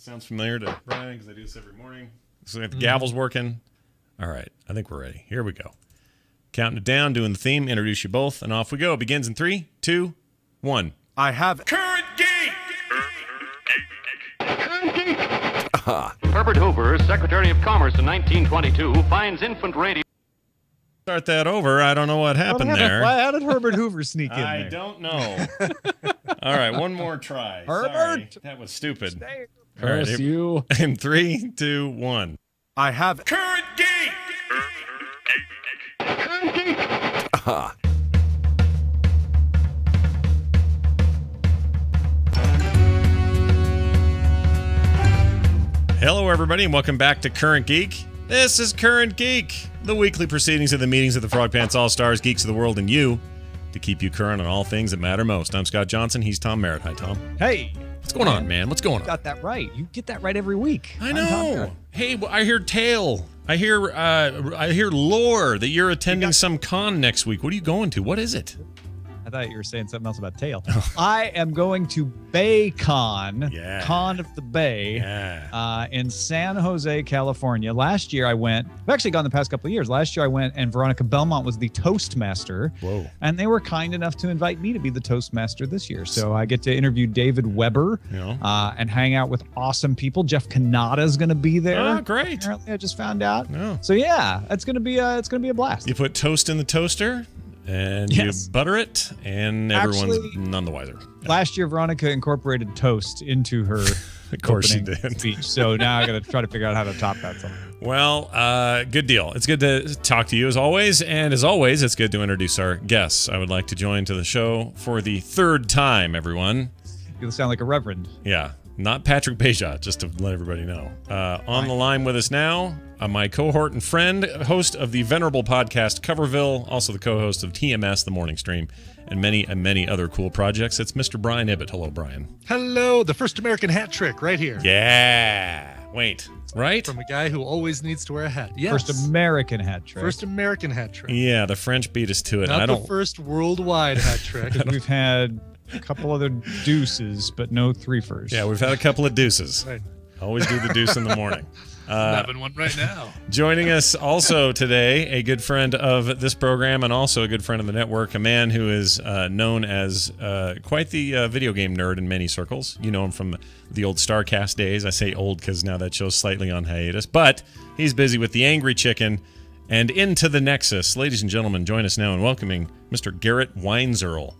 Sounds familiar to Brian because I do this every morning. So the gavel's working. All right. I think we're ready. Here we go. Counting it down, doing the theme, introduce you both, and off we go. It begins in 3, 2, 1. I have Current Geek! Herbert Hoover, Secretary of Commerce in 1922, finds infant radio. Start that over. I don't know what happened there. How did Herbert Hoover sneak in there? I don't know. All right, one more try. Herbert! Sorry, that was stupid. All right, Curse you. in 3, 2, 1. I have Current Geek! Hello, everybody, and welcome back to Current Geek. This is Current Geek, the weekly proceedings of the meetings of the Frog Pants All-Stars, Geeks of the World, and you, to keep you current on all things that matter most. I'm Scott Johnson. He's Tom Merritt. Hi, Tom. Hey. What's going on, man? What's going on? Got that right. You get that right every week. I know. Hey, I hear tale. I hear lore that you're attending some con next week. What are you going to? What is it? I thought you were saying something else about tail. I am going to BayCon, Con of the Bay, in San Jose, California. Last year I went, I've actually gone the past couple of years. Last year I went and Veronica Belmont was the Toastmaster. Whoa. And they were kind enough to invite me to be the Toastmaster this year. So I get to interview David Weber and hang out with awesome people. Jeff Kanata is going to be there. Oh, great. Apparently I just found out. Oh. So yeah, it's going to be a blast. You put toast in the toaster? And you butter it, and everyone's none the wiser. Last year, Veronica incorporated toast into her of course she did. speech. So now I got to try to figure out how to top that song. Well, good deal. It's good to talk to you as always. And as always, it's good to introduce our guests. I would like to join to the show for the third time, everyone. You sound like a reverend. Yeah. Not Patrick Bejat, just to let everybody know. On the line with us now, my cohort and friend, host of the venerable podcast Coverville, also the co-host of TMS, The Morning Stream, and many other cool projects. It's Mr. Brian Ibbett. Hello, Brian. Hello, the first American hat trick right here. Yeah. Wait, right? From a guy who always needs to wear a hat. Yes. First American hat trick. First American hat trick. Yeah, the French beat us to it. Not the first worldwide hat trick. We've had a couple other deuces, but no threefers. Yeah, we've had a couple of deuces. Right. Always do the deuce in the morning. Having one right now. Joining us also today, a good friend of this program and also a good friend of the network, a man who is known as quite the video game nerd in many circles. You know him from the old StarCast days. I say old because now that show's slightly on hiatus, but he's busy with the Angry Chicken and Into the Nexus. Ladies and gentlemen, join us now in welcoming Mr. Garrett Weinzierl.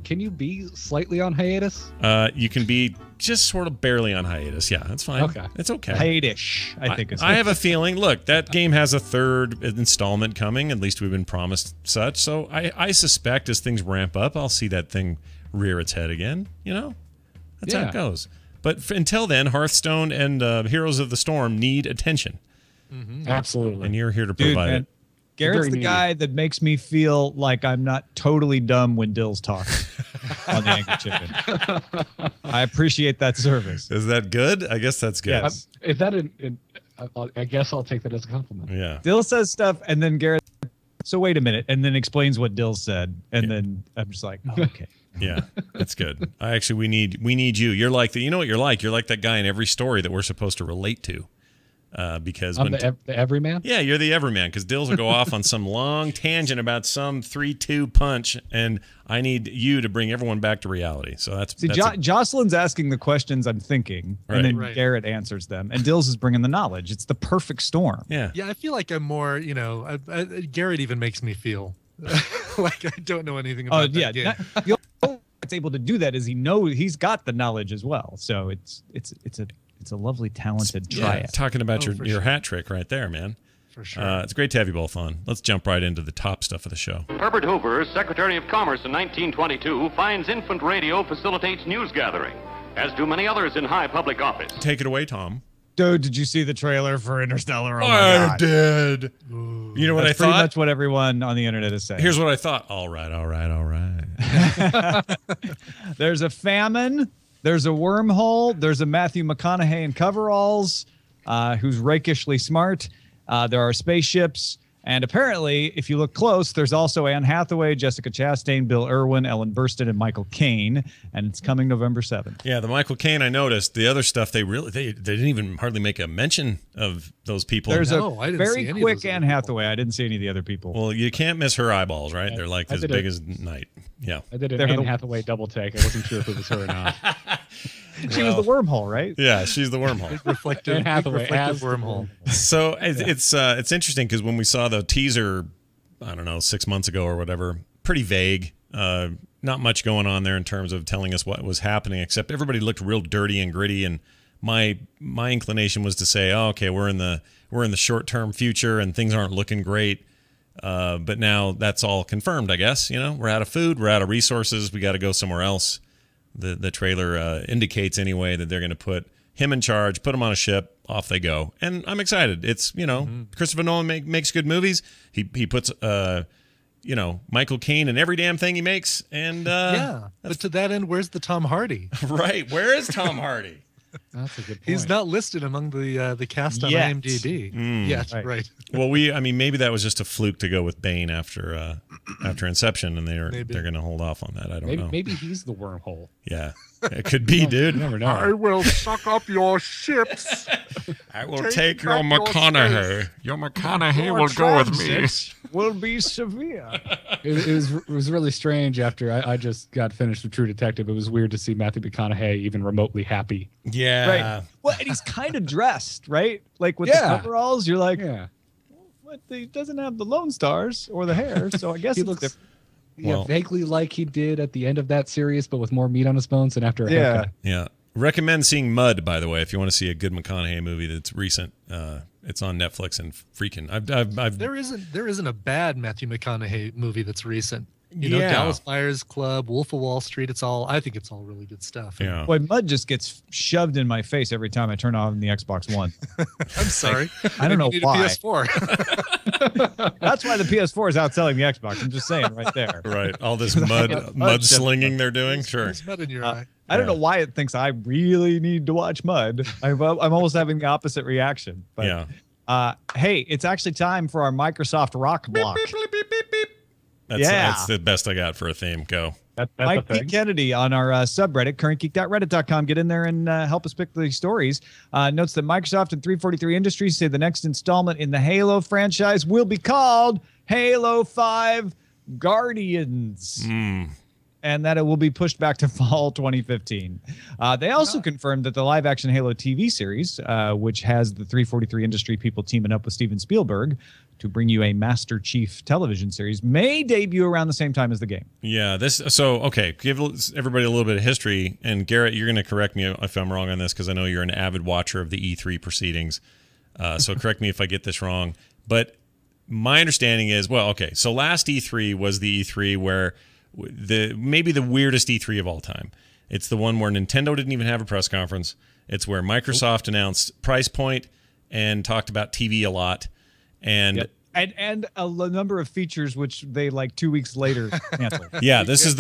Can you be slightly on hiatus? You can be just sort of barely on hiatus. Yeah, that's fine. Okay. It's okay. Hiatish, I think. I have a feeling, look, that game has a third installment coming. At least we've been promised such. So I suspect as things ramp up, I'll see that thing rear its head again. You know? That's how it goes. But until then, Hearthstone and Heroes of the Storm need attention. Mm-hmm. Absolutely. And you're here to provide it. Garrett's the guy that makes me feel like I'm not totally dumb when Dill's talking on the Angry Chicken. I appreciate that service. Is that good? I guess that's good. Yes. Is that I guess I'll take that as a compliment. Yeah. Dill says stuff, and then Garrett, so wait a minute, and then explains what Dill said, and then I'm just like, oh, okay. Yeah, that's good. We need you. You're like you know what you're like? You're like that guy in every story that we're supposed to relate to. Because I'm the everyman? Yeah, you're the everyman, because Dills will go off on some long tangent about some 3-2 punch, and I need you to bring everyone back to reality. So that's Jocelyn's asking the questions I'm thinking, and then Garrett answers them, and Dills is bringing the knowledge. It's the perfect storm. Yeah, I feel like I'm more, Garrett even makes me feel like I don't know anything about that game. The only that's able to do that is he's got the knowledge as well. So it's a lovely, talented triad. Talking about your hat trick right there, man. For sure. It's great to have you both on. Let's jump right into the top stuff of the show. Herbert Hoover, Secretary of Commerce in 1922, finds infant radio facilitates news gathering, as do many others in high public office. Take it away, Tom. Dude, did you see the trailer for Interstellar? Oh I did. Ooh. You know what I thought? Pretty much what everyone on the internet is saying. Here's what I thought. All right. There's a famine. There's a wormhole. There's a Matthew McConaughey in coveralls who's rakishly smart. There are spaceships. And apparently, if you look close, there's also Anne Hathaway, Jessica Chastain, Bill Irwin, Ellen Burstyn, and Michael Caine, and it's coming November 7th. Yeah, the Michael Caine, I noticed. The other stuff, they didn't even hardly make a mention of those people. There's a very quick Anne Hathaway. I didn't see any of the other people. Well, you can't miss her eyeballs, right? They're like as big as night. Yeah. I did an Anne Hathaway double take. I wasn't sure if it was her or not. She was the wormhole, right? Yeah, she's the wormhole. reflective wormhole. So it's interesting because when we saw the teaser, I don't know, 6 months ago or whatever, pretty vague. Not much going on there in terms of telling us what was happening, except everybody looked real dirty and gritty. And my inclination was to say, oh, okay, we're in the short-term future and things aren't looking great. But now that's all confirmed, I guess. You know, we're out of food, we're out of resources, we got to go somewhere else. The trailer indicates anyway that they're going to put him in charge, put him on a ship, off they go. And I'm excited. It's, Christopher Nolan makes good movies. He puts, Michael Caine in every damn thing he makes. And but to that end, where's the Tom Hardy? Right. Where is Tom Hardy? That's a good point. He's not listed among the cast on IMDb. Yes, right. Well, maybe that was just a fluke to go with Bane after Inception, and they're going to hold off on that. I don't know. Maybe he's the wormhole. Yeah, it could be, dude. You never know. I will suck up your ships. I will take your McConaughey. Your McConaughey will go with me. Will be severe. It was really strange after I just got finished with True Detective. It was weird to see Matthew McConaughey even remotely happy. Yeah. Right. Well, and he's kind of dressed, right? Like with the coveralls, you're like, what? He doesn't have the Lone Stars or the hair, so I guess he it's looks different. Yeah, vaguely like he did at the end of that series, but with more meat on his bones and after a haircut. Yeah. Recommend seeing Mud, by the way, if you want to see a good McConaughey movie that's recent. It's on Netflix and freaking. There isn't a bad Matthew McConaughey movie that's recent. You know, Dallas Buyers Club, Wolf of Wall Street. I think it's all really good stuff. Yeah. Boy, Mud just gets shoved in my face every time I turn on the Xbox One. I'm sorry. I don't know why. A PS4. That's why the PS4 is outselling the Xbox. I'm just saying right there. Right. All this mud slinging they're doing. Sure. There's mud in your eye. I don't know why it thinks I really need to watch Mud. I'm almost having the opposite reaction. But, hey, it's actually time for our Microsoft Rock Block. Beep, beep, beep, beep, beep. That's the best I got for a theme. Go. That's Mike P. Kennedy on our subreddit, currentgeek.reddit.com. Get in there and help us pick these stories. Notes that Microsoft and 343 Industries say the next installment in the Halo franchise will be called Halo 5 Guardians. And that it will be pushed back to fall 2015. They also confirmed that the live-action Halo TV series, which has the 343 Industry people teaming up with Steven Spielberg to bring you a Master Chief television series, may debut around the same time as the game. Yeah, give everybody a little bit of history. And Garrett, you're going to correct me if I'm wrong on this, because I know you're an avid watcher of the E3 proceedings. So correct me if I get this wrong. But my understanding is, so last E3 was the E3 where maybe the weirdest E3 of all time. It's the one where Nintendo didn't even have a press conference. It's where Microsoft announced price point and talked about TV a lot. And a number of features which they 2 weeks later canceled. Yeah, this is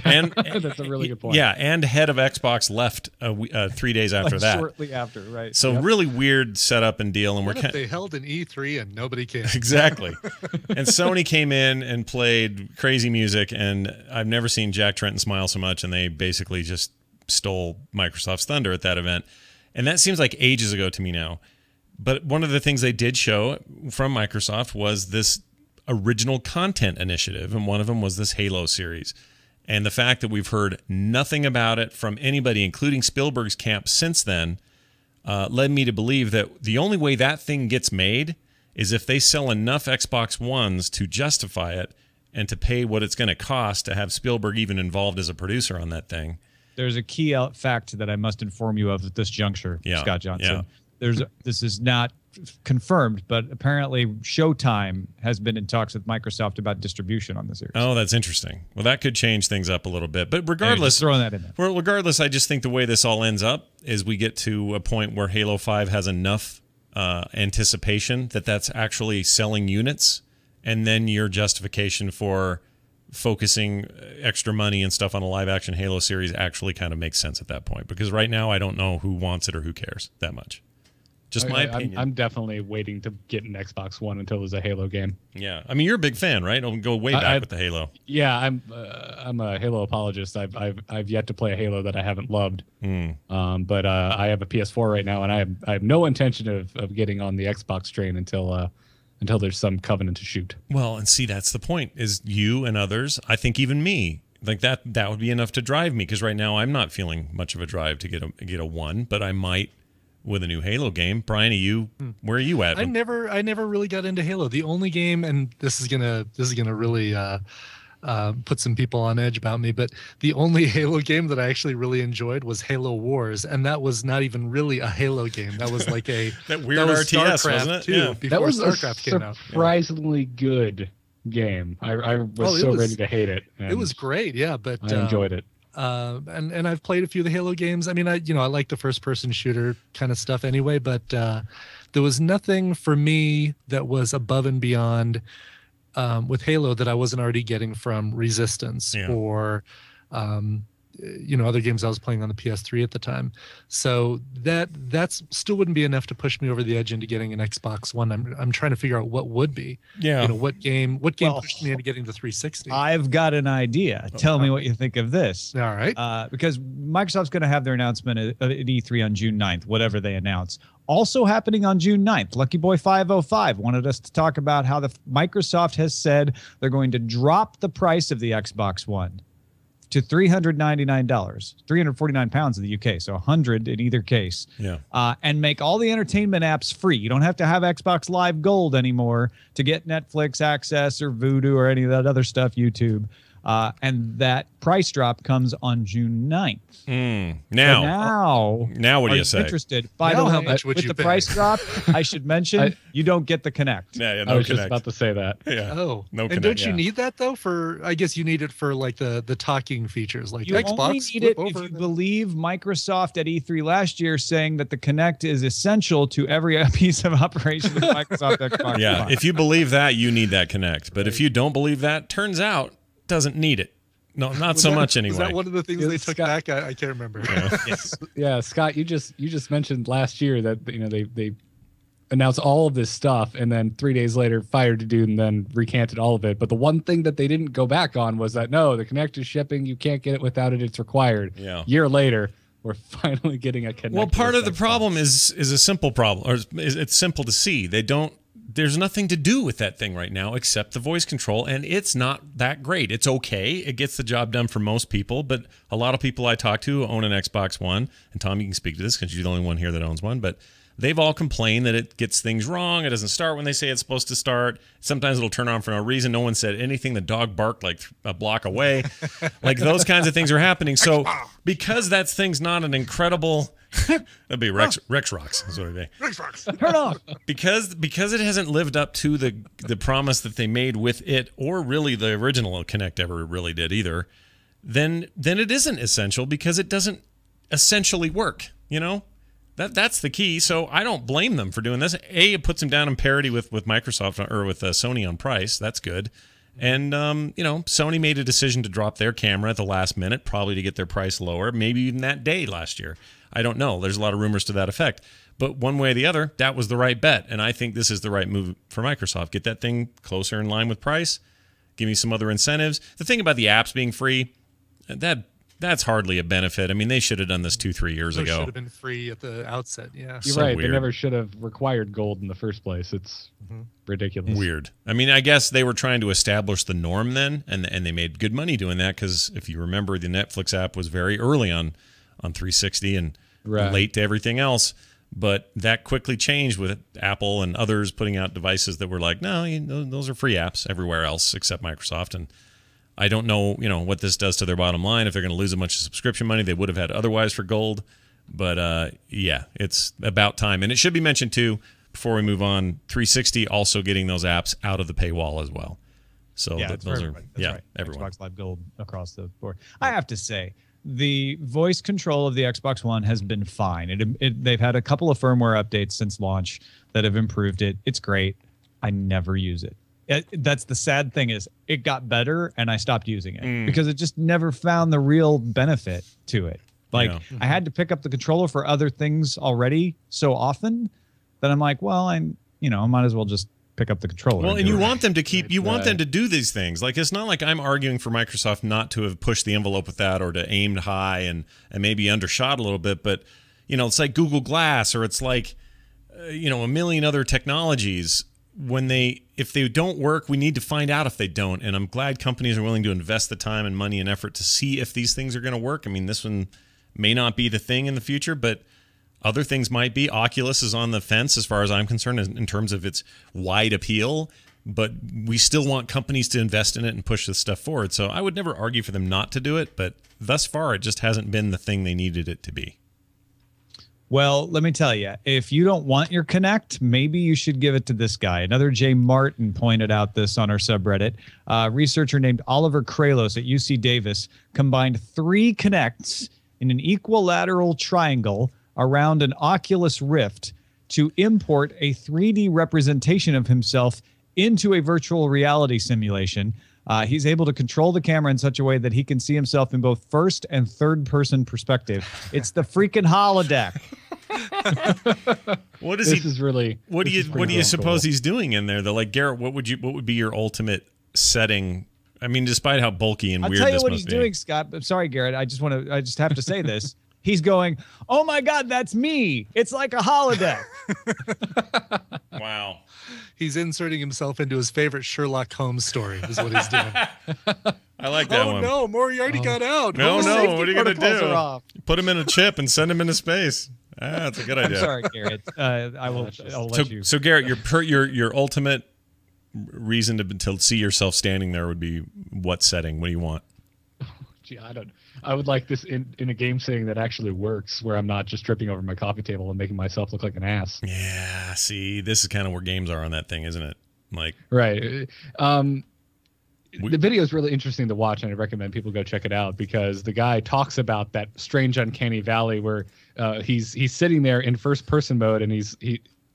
and that's a really good point. Yeah, and head of Xbox left 3 days after that. Shortly after, right? So really weird setup and deal. And they held an E3 and nobody came. Exactly. And Sony came in and played crazy music, and I've never seen Jack Tretton smile so much. And they basically just stole Microsoft's thunder at that event, and that seems like ages ago to me now. But one of the things they did show from Microsoft was this original content initiative, and one of them was this Halo series. And the fact that we've heard nothing about it from anybody, including Spielberg's camp since then, led me to believe that the only way that thing gets made is if they sell enough Xbox Ones to justify it and to pay what it's going to cost to have Spielberg even involved as a producer on that thing. There's a key fact that I must inform you of at this juncture, Scott Johnson. Yeah. This is not confirmed, but apparently Showtime has been in talks with Microsoft about distribution on the series. Oh, that's interesting. Well, that could change things up a little bit. But regardless, throwing that in there. Well, regardless, I just think the way this all ends up is we get to a point where Halo 5 has enough anticipation that that's actually selling units, and then your justification for focusing extra money and stuff on a live-action Halo series actually kind of makes sense at that point. Because right now, I don't know who wants it or who cares that much. Just my opinion. I'm definitely waiting to get an Xbox One until there's a Halo game. Yeah, I mean, you're a big fan, right? I'll go way back with the Halo. Yeah, I'm a Halo apologist. I've yet to play a Halo that I haven't loved. But I have a PS4 right now, and I have no intention of getting on the Xbox train until there's some Covenant to shoot. Well, and see, that's the point. Is you and others, I think even me, like that would be enough to drive me, because right now I'm not feeling much of a drive to get a one, but I might with a new Halo game. Brian, where are you at? I never really got into Halo. The only game, and this is gonna really put some people on edge about me, but the only Halo game that I actually really enjoyed was Halo Wars, and that was not even really a Halo game. That was like a that weird RTS, wasn't it? Too, yeah. That was StarCraft came out. Surprisingly good game. I was ready to hate it. It was great, yeah, but I enjoyed it. And I've played a few of the Halo games. I mean, I like the first person shooter kind of stuff anyway, but there was nothing for me that was above and beyond with Halo that I wasn't already getting from Resistance or other games I was playing on the PS3 at the time. So that's still wouldn't be enough to push me over the edge into getting an Xbox One. I'm trying to figure out what would be. Yeah. What game pushed me into getting the 360? I've got an idea. Tell me what you think of this. All right. Because Microsoft's going to have their announcement at E3 on June 9th, whatever they announce. Also happening on June 9th, Lucky Boy 505 wanted us to talk about how Microsoft has said they're going to drop the price of the Xbox One to $399, 349 pounds in the UK, so 100 in either case. Yeah. And make all the entertainment apps free. You don't have to have Xbox Live Gold anymore to get Netflix access or Vudu or any of that other stuff, YouTube. And that price drop comes on June 9th. Now what do you say? Interested? By the way, how much would you pay? Price drop, I should mention you don't get the Kinect. Yeah, I was just about to say that. Yeah. Oh, no Kinect. And don't you need that though? I guess you need it for like the talking features, like you Xbox. Only need it if you believe Microsoft at E3 last year saying that the Kinect is essential to every piece of operation of Microsoft Xbox. Yeah, if you believe that, you need that Kinect. But if you don't believe that, turns out doesn't need it. No, not so much anyway. Is that one of the things they took back? I can't remember. Yeah. Yes. Yeah, Scott, you just mentioned last year that they announced all of this stuff and then 3 days later fired the dude and then recanted all of it. But the one thing that they didn't go back on was that no, the Kinect is shipping. You can't get it without it. It's required. Yeah. Year later, we're finally getting a Kinect. Well, part of the problem is a simple problem, or it's simple to see. There's nothing to do with that thing right now except the voice control, and it's not that great. It's okay. It gets the job done for most people, but a lot of people I talk to own an Xbox One, and Tom, you can speak to this because you're the only one here that owns one, but they've all complained that it gets things wrong. It doesn't start when they say it's supposed to start. Sometimes it'll turn on for no reason. No one said anything. The dog barked like a block away. Like those kinds of things are happening. So because that thing's not an incredible... That'd be Rex Rocks. That's what it'd be. Rex Rocks. Turn off. Because it hasn't lived up to the promise that they made with it, or really the original Kinect ever really did either, then it isn't essential because it doesn't essentially work. You know, that's the key. So I don't blame them for doing this. It puts them down in parity with Microsoft or with Sony on price. That's good. And, Sony made a decision to drop their camera at the last minute, probably to get their price lower, maybe even that day last year. I don't know. There's a lot of rumors to that effect. But one way or the other, that was the right bet. And I think this is the right move for Microsoft. Get that thing closer in line with price. Give me some other incentives. The thing about the apps being free, that's hardly a benefit. I mean, they should have done this 2-3 years ago. Should have been free at the outset, yeah. You're right. Weird. They never should have required gold in the first place. It's ridiculous. Weird. I mean, I guess they were trying to establish the norm then, and they made good money doing that because if you remember, the Netflix app was very early on 360 and late to everything else. But that quickly changed with Apple and others putting out devices that were like, no, those are free apps everywhere else except Microsoft. And I don't know, what this does to their bottom line. If they're going to lose a bunch of subscription money they would have had otherwise for gold. But yeah, it's about time. And it should be mentioned too, before we move on, 360 also getting those apps out of the paywall as well. So yeah, those are right. everyone. Xbox Live Gold across the board. I have to say, the voice control of the Xbox One has been fine. They've had a couple of firmware updates since launch that have improved it. It's great. I never use it. That's the sad thing is it got better and I stopped using it because it just never found the real benefit to it. Like I had to pick up the controller for other things already so often then I'm like, well, I might as well just pick up the controller. Well, and you want them to keep, you want them to do these things. Like, it's not like I'm arguing for Microsoft not to have pushed the envelope with that or to aimed high and maybe undershot a little bit. But, it's like Google Glass, or it's like, a million other technologies. If they don't work, we need to find out if they don't. And I'm glad companies are willing to invest the time and money and effort to see if these things are going to work. I mean, this one may not be the thing in the future, but other things might be. Oculus is on the fence as far as I'm concerned in terms of its wide appeal, but we still want companies to invest in it and push this stuff forward. So I would never argue for them not to do it, but thus far it just hasn't been the thing they needed it to be. Well, let me tell you, if you don't want your Kinect, maybe you should give it to this guy. Another Jay Martin pointed out this on our subreddit. A researcher named Oliver Kralos at UC Davis combined 3 Kinects in an equilateral triangle around an Oculus Rift to import a 3D representation of himself into a virtual reality simulation. He's able to control the camera in such a way that he can see himself in both first and third person perspective. It's the freaking holodeck. What do you suppose he's doing in there though? Like, Garrett, what would be your ultimate setting? I mean, despite how bulky and weird this must be. I'll tell you what he's doing, Scott. I'm sorry, Garrett. I just have to say this. He's going, oh my God, that's me. It's like a holodeck. Wow. He's inserting himself into his favorite Sherlock Holmes story is what he's doing. I like that one. Oh no, Moriarty got out. No, what are you going to do? Put him in a chip and send him into space. That's a good idea. I'm sorry, Garrett. I'll let you. So Garrett, your ultimate reason to see yourself standing there would be what setting? What do you want? Gee, I would like this in a game setting that actually works, where I'm not just tripping over my coffee table and making myself look like an ass. Yeah, see, this is kind of where games are on that thing, isn't it? Like, right. The video is really interesting to watch, and I recommend people go check it out, because the guy talks about that strange uncanny valley where he's sitting there in first person mode, and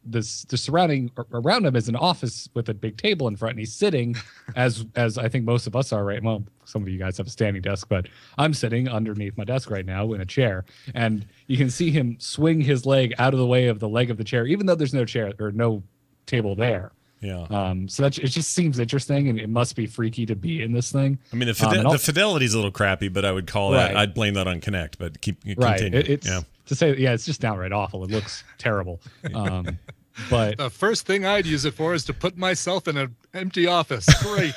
the surrounding around him is an office with a big table in front, and he's sitting as I think most of us are, right? Well, some of you guys have a standing desk, but I'm sitting underneath my desk right now in a chair, and you can see him swing his leg out of the way of the leg of the chair, even though there's no chair or no table there. Yeah. So it just seems interesting, and it must be freaky to be in this thing. I mean, the fidelity's a little crappy, but I would call that, I'd blame that on Kinect, but continue. It's to say, it's just downright awful. It looks terrible. But the first thing I'd use it for is to put myself in an empty office. Great.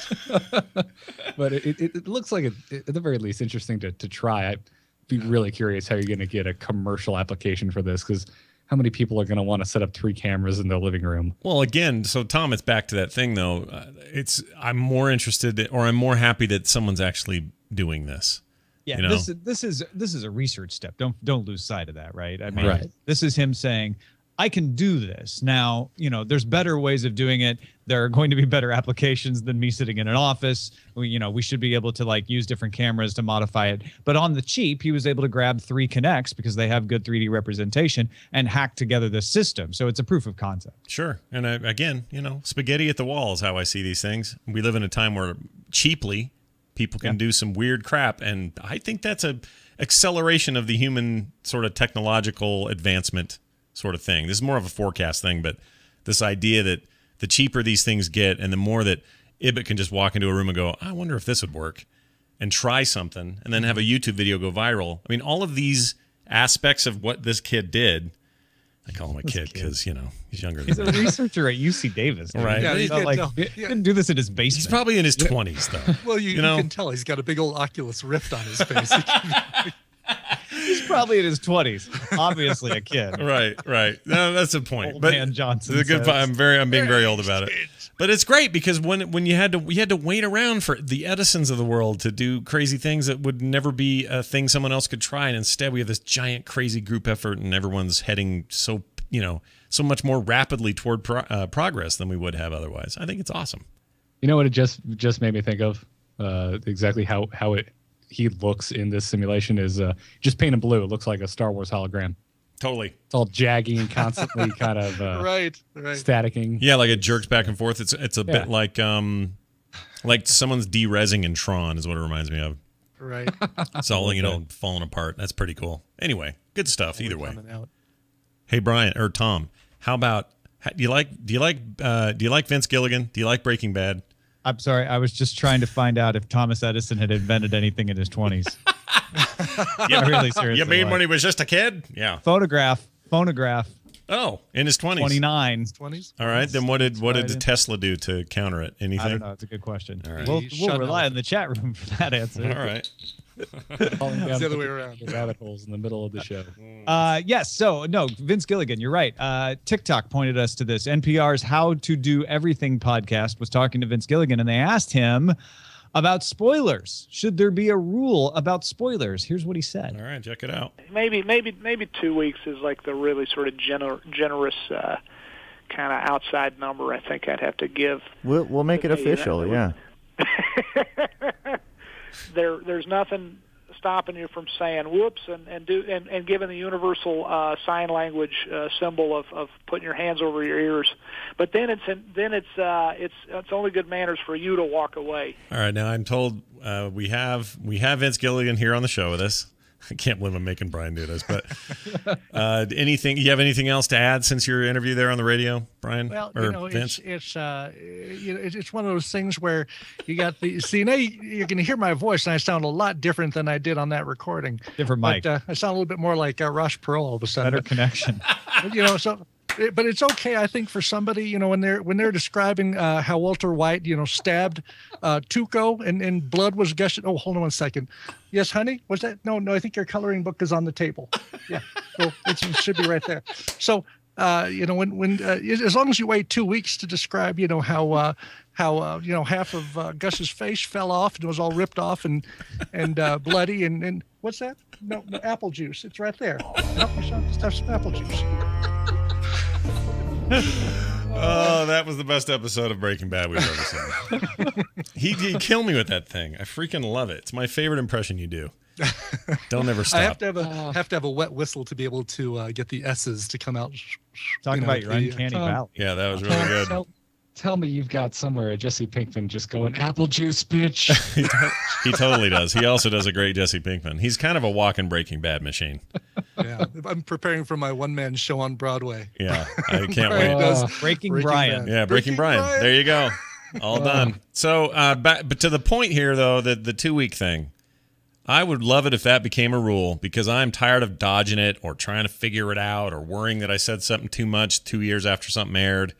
But it looks like at the very least interesting to try. I'd be really curious how you're going to get a commercial application for this, because how many people are going to want to set up 3 cameras in their living room? Well, again, so Tom, it's back to that thing though. I'm more interested, or I'm more happy that someone's actually doing this. Yeah, this is a research step. Don't lose sight of that, right? I mean, This is him saying, I can do this. Now, there's better ways of doing it. There are going to be better applications than me sitting in an office. We should be able to use different cameras to modify it. But on the cheap, he was able to grab 3 Kinects because they have good 3D representation and hack together the system. So it's a proof of concept. Sure. And again, spaghetti at the wall is how I see these things. We live in a time where cheaply people can do some weird crap. And I think that's a acceleration of the human sort of technological advancement sort of thing. This is more of a forecast thing, but this idea that the cheaper these things get and the more that Ibbott can just walk into a room and go, I wonder if this would work, and try something, and then have a YouTube video go viral. I mean, all of these aspects of what this kid did, I call him a kid because, he's younger than me. He's a researcher at UC Davis. Right. Yeah, he didn't do this in his basement. He's probably in his 20s, though. Well, you can tell he's got a big old Oculus Rift on his face. He's probably in his 20s. Obviously a kid. Right. No, that's the point. Old man Johnson. I'm being very old about it. But it's great because when you had to wait around for the Edisons of the world to do crazy things that would never be a thing someone else could try, and instead we have this giant crazy group effort, and everyone's heading so much more rapidly toward progress than we would have otherwise. I think it's awesome. You know what it just made me think of? Exactly how he looks in this simulation is just painted blue. It looks like a Star Wars hologram. Totally. It's all jaggy and constantly kind of right. staticking. Yeah, like it jerks back and forth. It's a bit like someone's de-resing in Tron is what it reminds me of. Right. It's all falling apart. That's pretty cool. Anyway, good stuff either way. Hey Brian or Tom, how about Do you like Vince Gilligan? Do you like Breaking Bad? I'm sorry. I was just trying to find out if Thomas Edison had invented anything in his 20s. Yeah, really seriously. You mean when he was just a kid? Yeah. Phonograph. Oh, in his 20s. 29. 20s. All right. Then what did Tesla do to counter it? Anything? I don't know. It's a good question. All right. We'll rely on the chat room for that answer. All right. Falling down the other way around. rabbit holes in the middle of the show. Yes. So, no, Vince Gilligan, you're right. TikTok pointed us to this. NPR's How to Do Everything podcast was talking to Vince Gilligan, and they asked him about spoilers. Should there be a rule about spoilers? Here's what he said. All right, check it out. Maybe 2 weeks is like the really sort of generous kind of outside number I think I'd have to give. We'll make it official, yeah. There's nothing stopping you from saying whoops and giving the universal sign language symbol of putting your hands over your ears. But then it's only good manners for you to walk away. All right, now I'm told we have Vince Gilligan here on the show with us. I can't believe I'm making Brian do this, but you have anything else to add since your interview there on the radio, Brian? Well, Vince? it's one of those things where you got now you're going to hear my voice, and I sound a lot different than I did on that recording. Different mic. But, I sound a little bit more like Ross Perot all of a sudden. Better connection. But it's okay, I think, for somebody, when they're describing how Walter White, stabbed Tuco and blood was gushing. Oh, hold on 1 second. Yes, honey? Was that? No, I think your coloring book is on the table. Yeah, well, it should be right there. So, when as long as you wait 2 weeks to describe, how half of Gus's face fell off and was all ripped off and bloody and what's that? No, apple juice. It's right there. Help yourself. Just have some apple juice. Oh, that was the best episode of Breaking Bad we've ever seen. He'd kill me with that thing. I freaking love it. It's my favorite impression you do. Don't ever stop. I have to have a wet whistle to be able to get the S's to come out. Talk about your uncanny valley. Yeah, that was really good. Tell me you've got somewhere a Jesse Pinkman just going, apple juice, bitch. He totally does. He also does a great Jesse Pinkman. He's kind of a walking Breaking Bad machine. Yeah, I'm preparing for my one-man show on Broadway. Yeah, I can't wait. Breaking Brian. Yeah, Breaking Brian. There you go. All done. So, but to the point here, though, the 2 week thing, I would love it if that became a rule, because I'm tired of dodging it or trying to figure it out or worrying that I said something too much 2 years after something aired.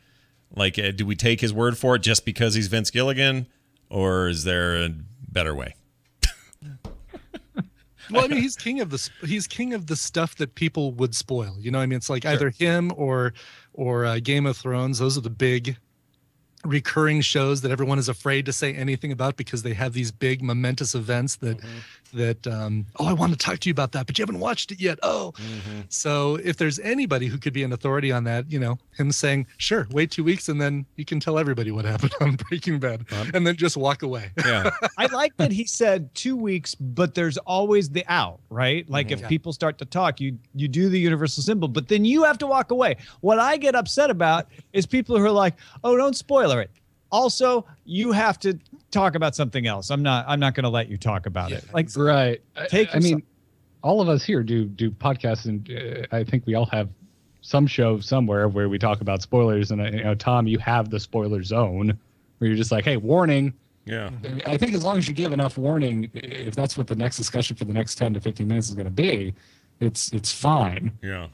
Like, do we take his word for it just because he's Vince Gilligan, or is there a better way? Well, I mean, he's king of the stuff that people would spoil. It's like either him or Game of Thrones. Those are the big recurring shows that everyone is afraid to say anything about because they have these big momentous events that I want to talk to you about that, but you haven't watched it yet. So if there's anybody who could be an authority on that, him saying, sure, wait 2 weeks and then you can tell everybody what happened on Breaking Bad and then just walk away. Yeah. I like that he said 2 weeks, but there's always the out, right? Like if people start to talk, you do the universal symbol, but then you have to walk away. What I get upset about is people who are like, oh, don't spoiler it. Also, you have to talk about something else. I'm not going to let you talk about it. Like, right. I mean, all of us here do podcasts, and I think we all have some show somewhere where we talk about spoilers. And Tom, you have the spoiler zone where you're just like, hey, warning. Yeah. I think as long as you give enough warning, if that's what the next discussion for the next 10 to 15 minutes is going to be, it's fine. Yeah.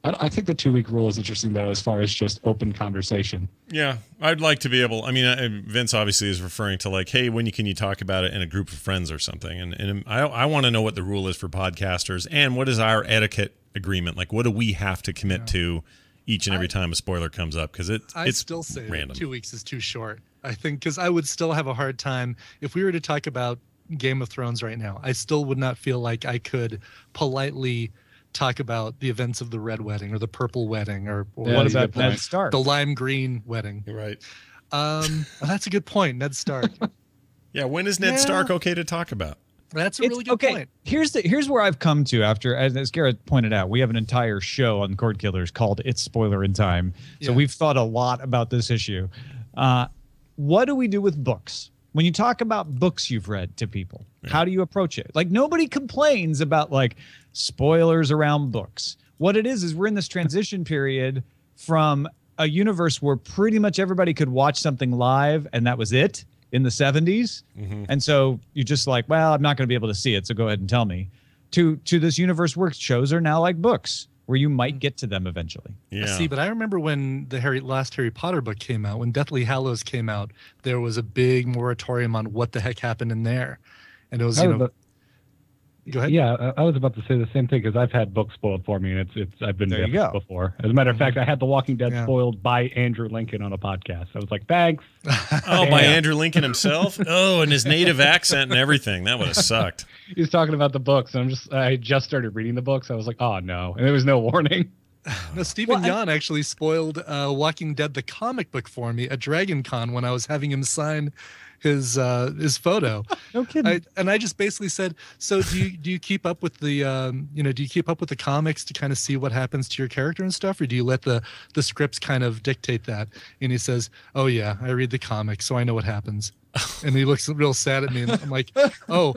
I think the 2 week rule is interesting, though, as far as just open conversation. Yeah, I'd like to be able. I mean, Vince obviously is referring to like, hey, when can you talk about it in a group of friends or something? And I want to know what the rule is for podcasters and what is our etiquette agreement? Like, what do we have to commit to each and every time a spoiler comes up? Because it's still say random. 2 weeks is too short. I think because I would still have a hard time if we were to talk about Game of Thrones right now. I still would not feel like I could politely talk about the events of the Red Wedding or the Purple Wedding or what about Ned Stark? The Lime Green Wedding. You're right. That's a good point. Ned Stark. Yeah, when is Ned Stark okay to talk about? That's a really good point. Here's where I've come to after, as Garrett pointed out, we have an entire show on Cord Killers called It's Spoiler in Time. So we've thought a lot about this issue. What do we do with books? When you talk about books you've read to people, how do you approach it? Like, nobody complains about like spoilers around books. What it is we're in this transition period from a universe where pretty much everybody could watch something live, and that was it in the 70s. And so you're just like, well, I'm not going to be able to see it, so go ahead and tell me. To this universe where shows are now like books, where you might get to them eventually. Yeah. See, but I remember when the last Harry Potter book came out, when Deathly Hallows came out, there was a big moratorium on what the heck happened in there. And it was, go ahead. Yeah, I was about to say the same thing because I've had books spoiled for me, and I've been there before. As a matter of fact, I had The Walking Dead spoiled by Andrew Lincoln on a podcast. I was like, thanks. Oh, by Andrew Lincoln himself? Oh, and his native accent and everything. That would have sucked. He was talking about the books, and I just started reading the books. I was like, oh no, and there was no warning. No, Stephen Yan actually spoiled Walking Dead the comic book for me at Dragon Con when I was having him sign his photo. No kidding. I just basically said, so do you keep up with the do you keep up with the comics to kind of see what happens to your character and stuff, or do you let the scripts kind of dictate that? And he says, oh yeah, I read the comics, so I know what happens. And he looks real sad at me, and I'm like, oh,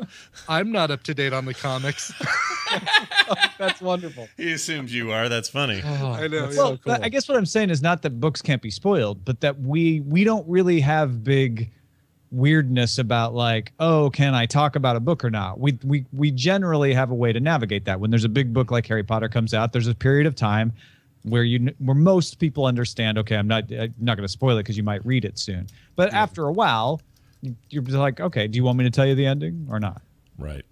I'm not up to date on the comics. That's wonderful. He assumes you are. That's funny. Oh, I know. Well, so cool. I guess what I'm saying is not that books can't be spoiled, but that we don't really have big weirdness about like, oh, can I talk about a book or not? We generally have a way to navigate that. When there's a big book like Harry Potter comes out, there's a period of time where most people understand, okay, I'm not going to spoil it because you might read it soon. But after a while, you're like, okay, do you want me to tell you the ending or not? Right.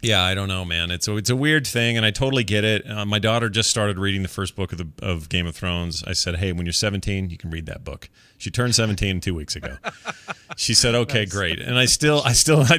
Yeah, I don't know, man. It's a weird thing, and I totally get it. My daughter just started reading the first book of Game of Thrones. I said, hey, when you're 17, you can read that book. She turned 17 2 weeks ago. She said, okay, great. And I'm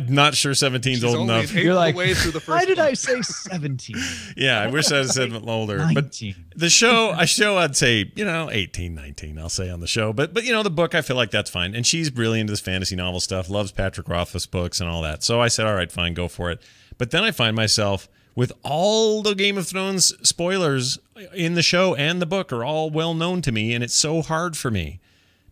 not sure 17's old enough. You're like, why did I say 17? Yeah, I wish I said older. 19. But the show, I'd say, 18, 19, I'll say on the show. But the book, I feel like that's fine. And she's really into this fantasy novel stuff, loves Patrick Rothfuss books and all that. So I said, all right, fine, go for it. But then I find myself with all the Game of Thrones spoilers in the show and the book are all well known to me, and it's so hard for me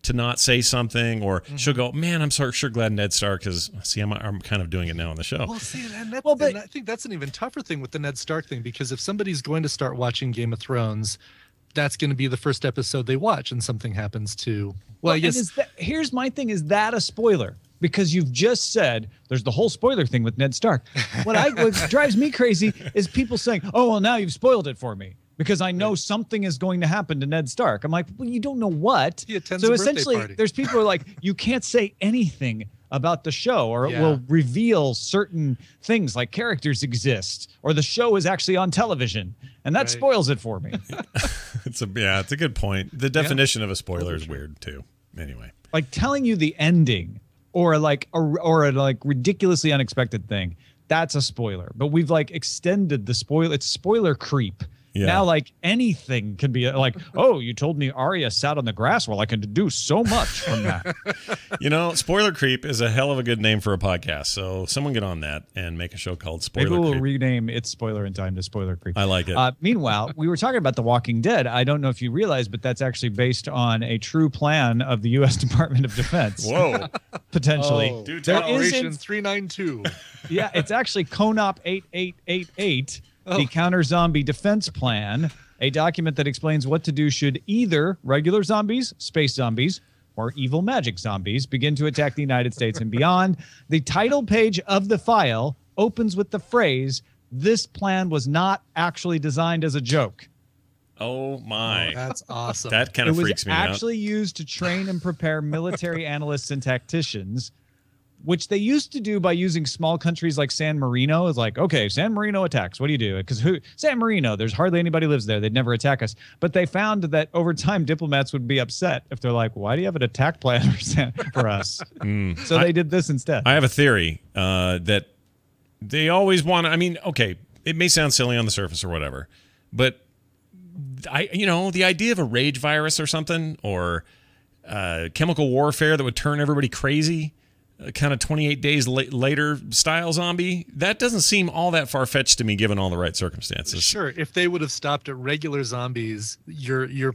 to not say something. Or she'll go, man, I'm sure glad Ned Stark is. See, I'm kind of doing it now on the show. Well, see, and I think that's an even tougher thing with the Ned Stark thing, because if somebody's going to start watching Game of Thrones, that's going to be the first episode they watch, and something happens to. Well, I guess here's my thing: is that a spoiler? Because you've just said there's the whole spoiler thing with Ned Stark. What drives me crazy is people saying, oh, well, now you've spoiled it for me because I know something is going to happen to Ned Stark. I'm like, well, you don't know what. So essentially, there's people who are like, you can't say anything about the show, or it will reveal certain things like characters exist, or the show is actually on television, and that spoils it for me. It's a good point. The definition of a spoiler is weird too. Anyway, like telling you the ending. Or a ridiculously unexpected thing, that's a spoiler. But we've extended the spoiler. It's spoiler creep. Yeah. Now, anything can be oh, you told me Arya sat on the grass. Well, I can deduce so much from that. Spoiler creep is a hell of a good name for a podcast. So someone get on that and make a show called Spoiler Creep. Maybe we'll rename It's Spoiler in Time to Spoiler Creep. I like it. Meanwhile, we were talking about The Walking Dead. I don't know if you realize, but that's actually based on a true plan of the U.S. Department of Defense. Whoa. Potentially. Oh. Operation 392. Yeah, it's actually CONOP 8888. The Counter-Zombie Defense Plan, a document that explains what to do should either regular zombies, space zombies, or evil magic zombies begin to attack the United States and beyond. The title page of the file opens with the phrase, "This plan was not actually designed as a joke." Oh, my. Oh, that's awesome. That kind of freaks me out. It was actually used to train and prepare military analysts and tacticians, which they used to do by using small countries like San Marino. It's like, okay, San Marino attacks. What do you do? Because San Marino, there's hardly anybody lives there. They'd never attack us. But they found that over time, diplomats would be upset if they're like, why do you have an attack plan for us? So they did this instead. I have a theory that they always want to, okay, it may sound silly on the surface or whatever, but the idea of a rage virus or something, or chemical warfare that would turn everybody crazy, kind of 28 days later style zombie, that doesn't seem all that far-fetched to me given all the right circumstances. Sure, if they would have stopped at regular zombies, your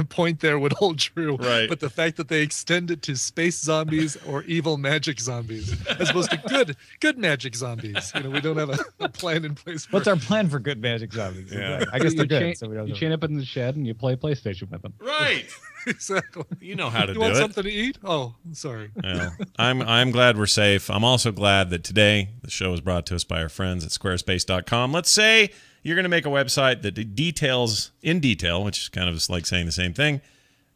point there would hold true. Right. But the fact that they extend it to space zombies or evil magic zombies, as opposed to good magic zombies, we don't have a plan in place. What's our plan for good magic zombies? Yeah. I guess they're good. So you chain up in the shed and you play PlayStation with them. Right. Exactly. You know how to do it. You want something to eat? Oh, sorry. Well, I'm glad we're safe. I'm also glad that today the show is brought to us by our friends at squarespace.com. Let's say you're going to make a website that details in detail, which is kind of just like saying the same thing,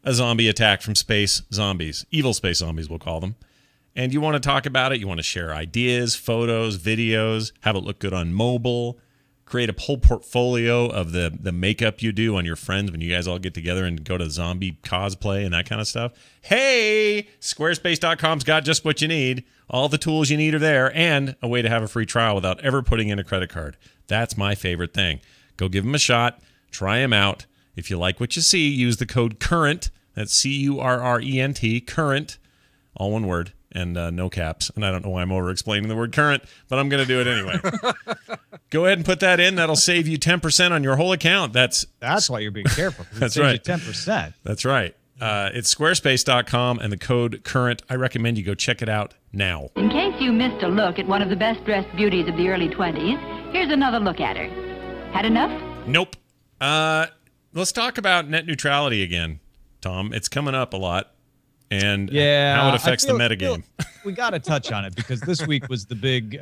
a zombie attack from space zombies, evil space zombies we'll call them. And you want to talk about it, you want to share ideas, photos, videos, have it look good on mobile, create a whole portfolio of the makeup you do on your friends when you guys all get together and go to zombie cosplay and that kind of stuff. Hey, squarespace.com's got just what you need. All the tools you need are there, and a way to have a free trial without ever putting in a credit card. That's my favorite thing. Go give them a shot. Try them out. If you like what you see, use the code CURRENT. That's CURRENT, current, all one word, and no caps. And I don't know why I'm over-explaining the word current, but I'm going to do it anyway. Go ahead and put that in. That'll save you 10% on your whole account. That's why you're being careful. That's right. 10%. That's right. It's squarespace.com and the code CURRENT. I recommend you go check it out now. In case you missed a look at one of the best-dressed beauties of the early 20s, here's another look at her. Had enough? Nope. Let's talk about net neutrality again, Tom. It's coming up a lot. And how it affects the metagame. We got to touch on it because this week was the big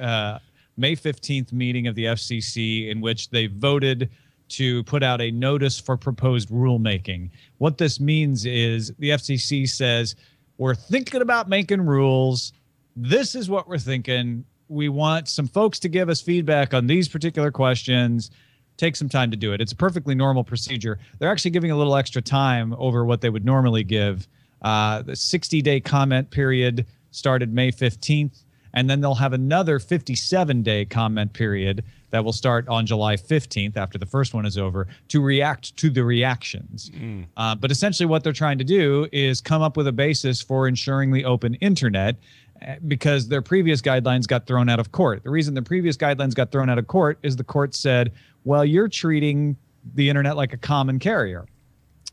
May 15th meeting of the FCC in which they voted to put out a notice for proposed rulemaking. What this means is the FCC says, we're thinking about making rules. This is what we're thinking. We want some folks to give us feedback on these particular questions. Take some time to do it. It's a perfectly normal procedure. They're actually giving a little extra time over what they would normally give. The 60-day comment period started May 15th, and then they'll have another 57-day comment period that will start on July 15th after the first one is over to react to the reactions. But essentially what they're trying to do is come up with a basis for ensuring the open internet because their previous guidelines got thrown out of court. The reason the previous guidelines got thrown out of court is the court said, well, you're treating the internet like a common carrier.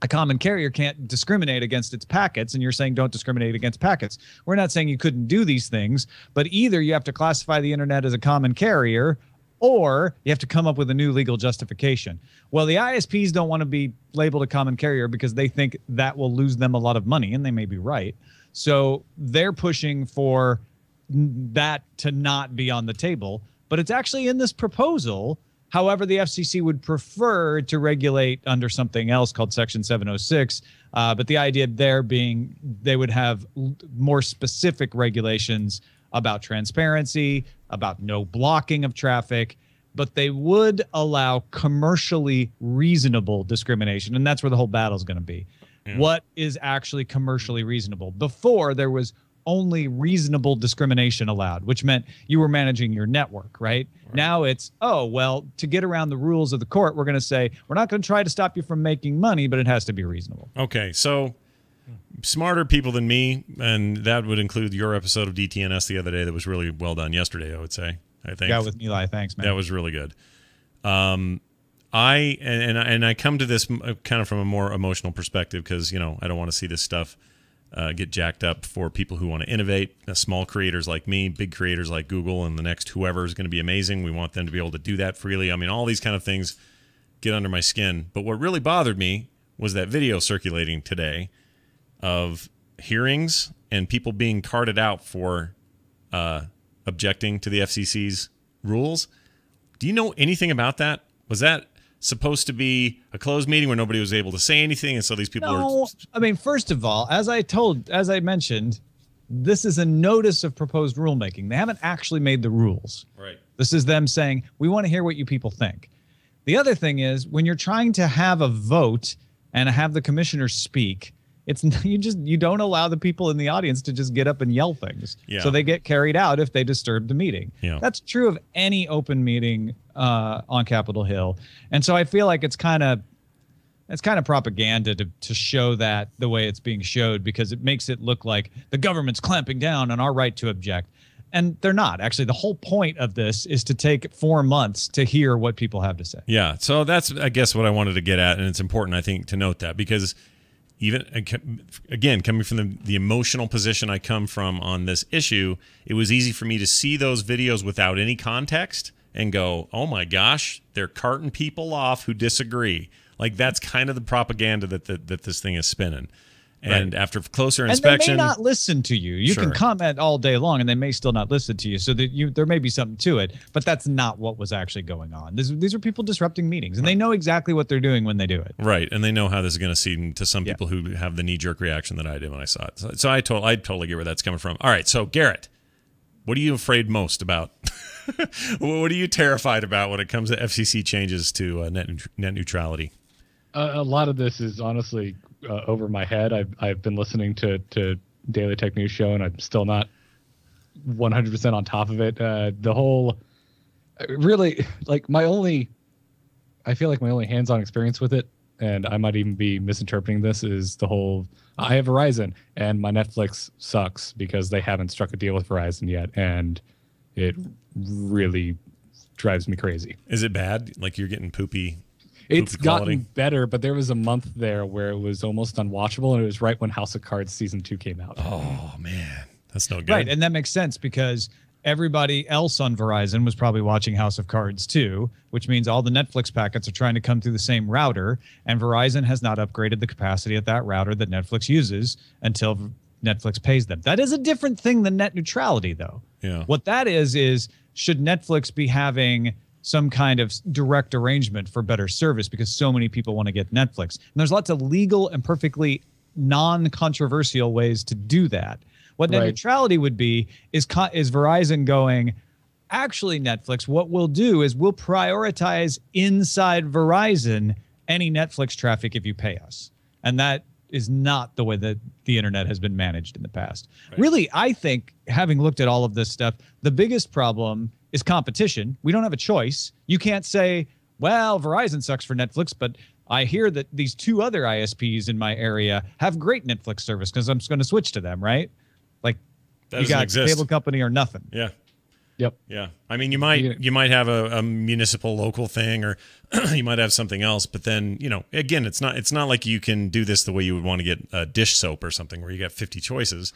A common carrier can't discriminate against its packets, and you're saying don't discriminate against packets. We're not saying you couldn't do these things, but either you have to classify the internet as a common carrier or you have to come up with a new legal justification. Well, the ISPs don't want to be labeled a common carrier because they think that will lose them a lot of money, and they may be right. So they're pushing for that to not be on the table, but it's actually in this proposal. However, the FCC would prefer to regulate under something else called Section 706. But the idea there being they would have more specific regulations about transparency, about no blocking of traffic, but they would allow commercially reasonable discrimination. And that's where the whole battle is going to be. Yeah. What is actually commercially reasonable? Before, there was only reasonable discrimination allowed, which meant you were managing your network, right? Now it's, oh, well, to get around the rules of the court, we're going to say, we're not going to try to stop you from making money, but it has to be reasonable. Okay, so smarter people than me, and that would include your episode of DTNS the other day that was really well done yesterday, I would say. I think. Yeah, with Eli, thanks, man. That was really good. I come to this kind of from a more emotional perspective because, I don't want to see this stuff get jacked up for people who want to innovate. Small creators like me, big creators like Google, and the next whoever is going to be amazing. We want them to be able to do that freely. I mean, all these kind of things get under my skin. But what really bothered me was that video circulating today of hearings and people being carted out for objecting to the FCC's rules. Do you know anything about that? Was that supposed to be a closed meeting where nobody was able to say anything, and so these people are... I mean, first of all, as I mentioned, this is a notice of proposed rulemaking. They haven't actually made the rules. Right. This is them saying, we want to hear what you people think. The other thing is, when you're trying to have a vote and have the commissioners speak, it's you don't allow the people in the audience to just get up and yell things. Yeah. So they get carried out if they disturb the meeting. Yeah. That's true of any open meeting on Capitol Hill. And so I feel like it's kind of It's kind of propaganda to show that the way it's being showed, because it makes it look like the government's clamping down on our right to object. And they're not. Actually, the whole point of this is to take 4 months to hear what people have to say. Yeah, so that's, I guess, what I wanted to get at, and it's important, I think, to note that, because even, again, coming from the emotional position I come from on this issue, it was easy for me to see those videos without any context and go, oh my gosh, they're carting people off who disagree. Like, that's kind of the propaganda that this thing is spinning. And after closer inspection, and they may not listen to you. You can comment all day long, and they may still not listen to you. So that there may be something to it, but that's not what was actually going on. These are people disrupting meetings, and they know exactly what they're doing when they do it. Right, and they know how this is going to seem to some people who have the knee-jerk reaction that I did when I saw it. So I totally get where that's coming from. All right, so Garrett, what are you afraid most about? What are you terrified about when it comes to FCC changes to net neutrality? A lot of this is honestly over my head. I've been listening to Daily Tech News Show, and I'm still not 100% on top of it. The whole, really, like I feel like my only hands-on experience with it, and I might even be misinterpreting this, is the whole, I have Verizon and my Netflix sucks because they haven't struck a deal with Verizon yet, and it really drives me crazy. Is it bad? Like, you're getting poopy? It's gotten better, but there was a month there where it was almost unwatchable, and it was right when House of Cards Season 2 came out. Oh, man. That's no good. Right, and that makes sense because everybody else on Verizon was probably watching House of Cards too, which means all the Netflix packets are trying to come through the same router, and Verizon has not upgraded the capacity at that router that Netflix uses until Netflix pays them. That is a different thing than net neutrality, though. Yeah. What that is should Netflix be having some kind of direct arrangement for better service because so many people want to get Netflix? And there's lots of legal and perfectly non-controversial ways to do that. What net neutrality would be is Verizon going, actually, Netflix, what we'll do is we'll prioritize inside Verizon any Netflix traffic if you pay us. And that is not the way that the internet has been managed in the past. Right. Really, I think, having looked at all of this stuff, the biggest problem is competition. We don't have a choice. You can't say, well, Verizon sucks for Netflix, but I hear that these two other ISPs in my area have great Netflix service because I'm just going to switch to them, right? Like, that you got cable company or nothing. Yeah. Yep. Yeah. I mean, you might have a municipal local thing, or you might have something else, but then, again, it's not like you can do this the way you would want to get a dish soap or something where you got 50 choices.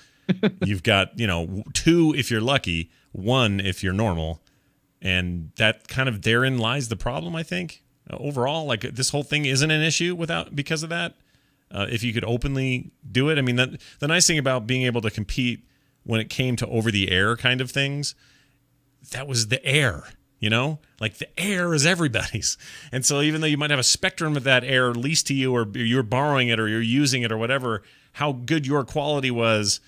You've got, 2 if you're lucky, 1 if you're normal. And that kind of, therein lies the problem, I think. Overall, like, this whole thing isn't an issue because of that. If you could openly do it. I mean, the nice thing about being able to compete when it came to over-the-air kind of things, that was the air, like the air is everybody's. And so even though you might have a spectrum of that air leased to you, or you're borrowing it, or you're using it, or whatever, how good your quality was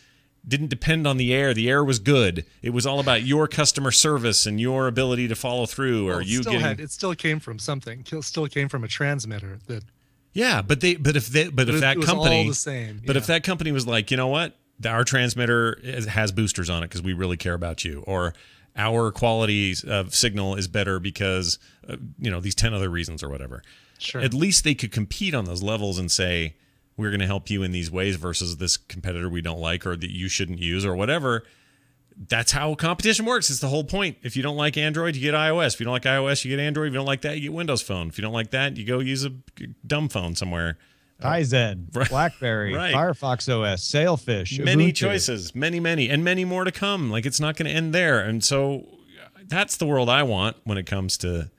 didn't depend on the air. The air was good. It was all about your customer service and your ability to follow through, or it still came from something. It still came from a transmitter that. Yeah, but if that company, all the same. But if that company was like, you know what, our transmitter has boosters on it because we really care about you, or our quality of signal is better because, these 10 other reasons or whatever. Sure. At least they could compete on those levels and say, we're going to help you in these ways versus this competitor we don't like or that you shouldn't use or whatever. That's how competition works. It's the whole point. If you don't like Android, you get iOS. If you don't like iOS, you get Android. If you don't like that, you get Windows Phone. If you don't like that, you go use a dumb phone somewhere. Tizen, BlackBerry, Firefox OS, Sailfish. Many Ubuntu. choices, many, and many more to come. Like, it's not going to end there. And so that's the world I want when it comes to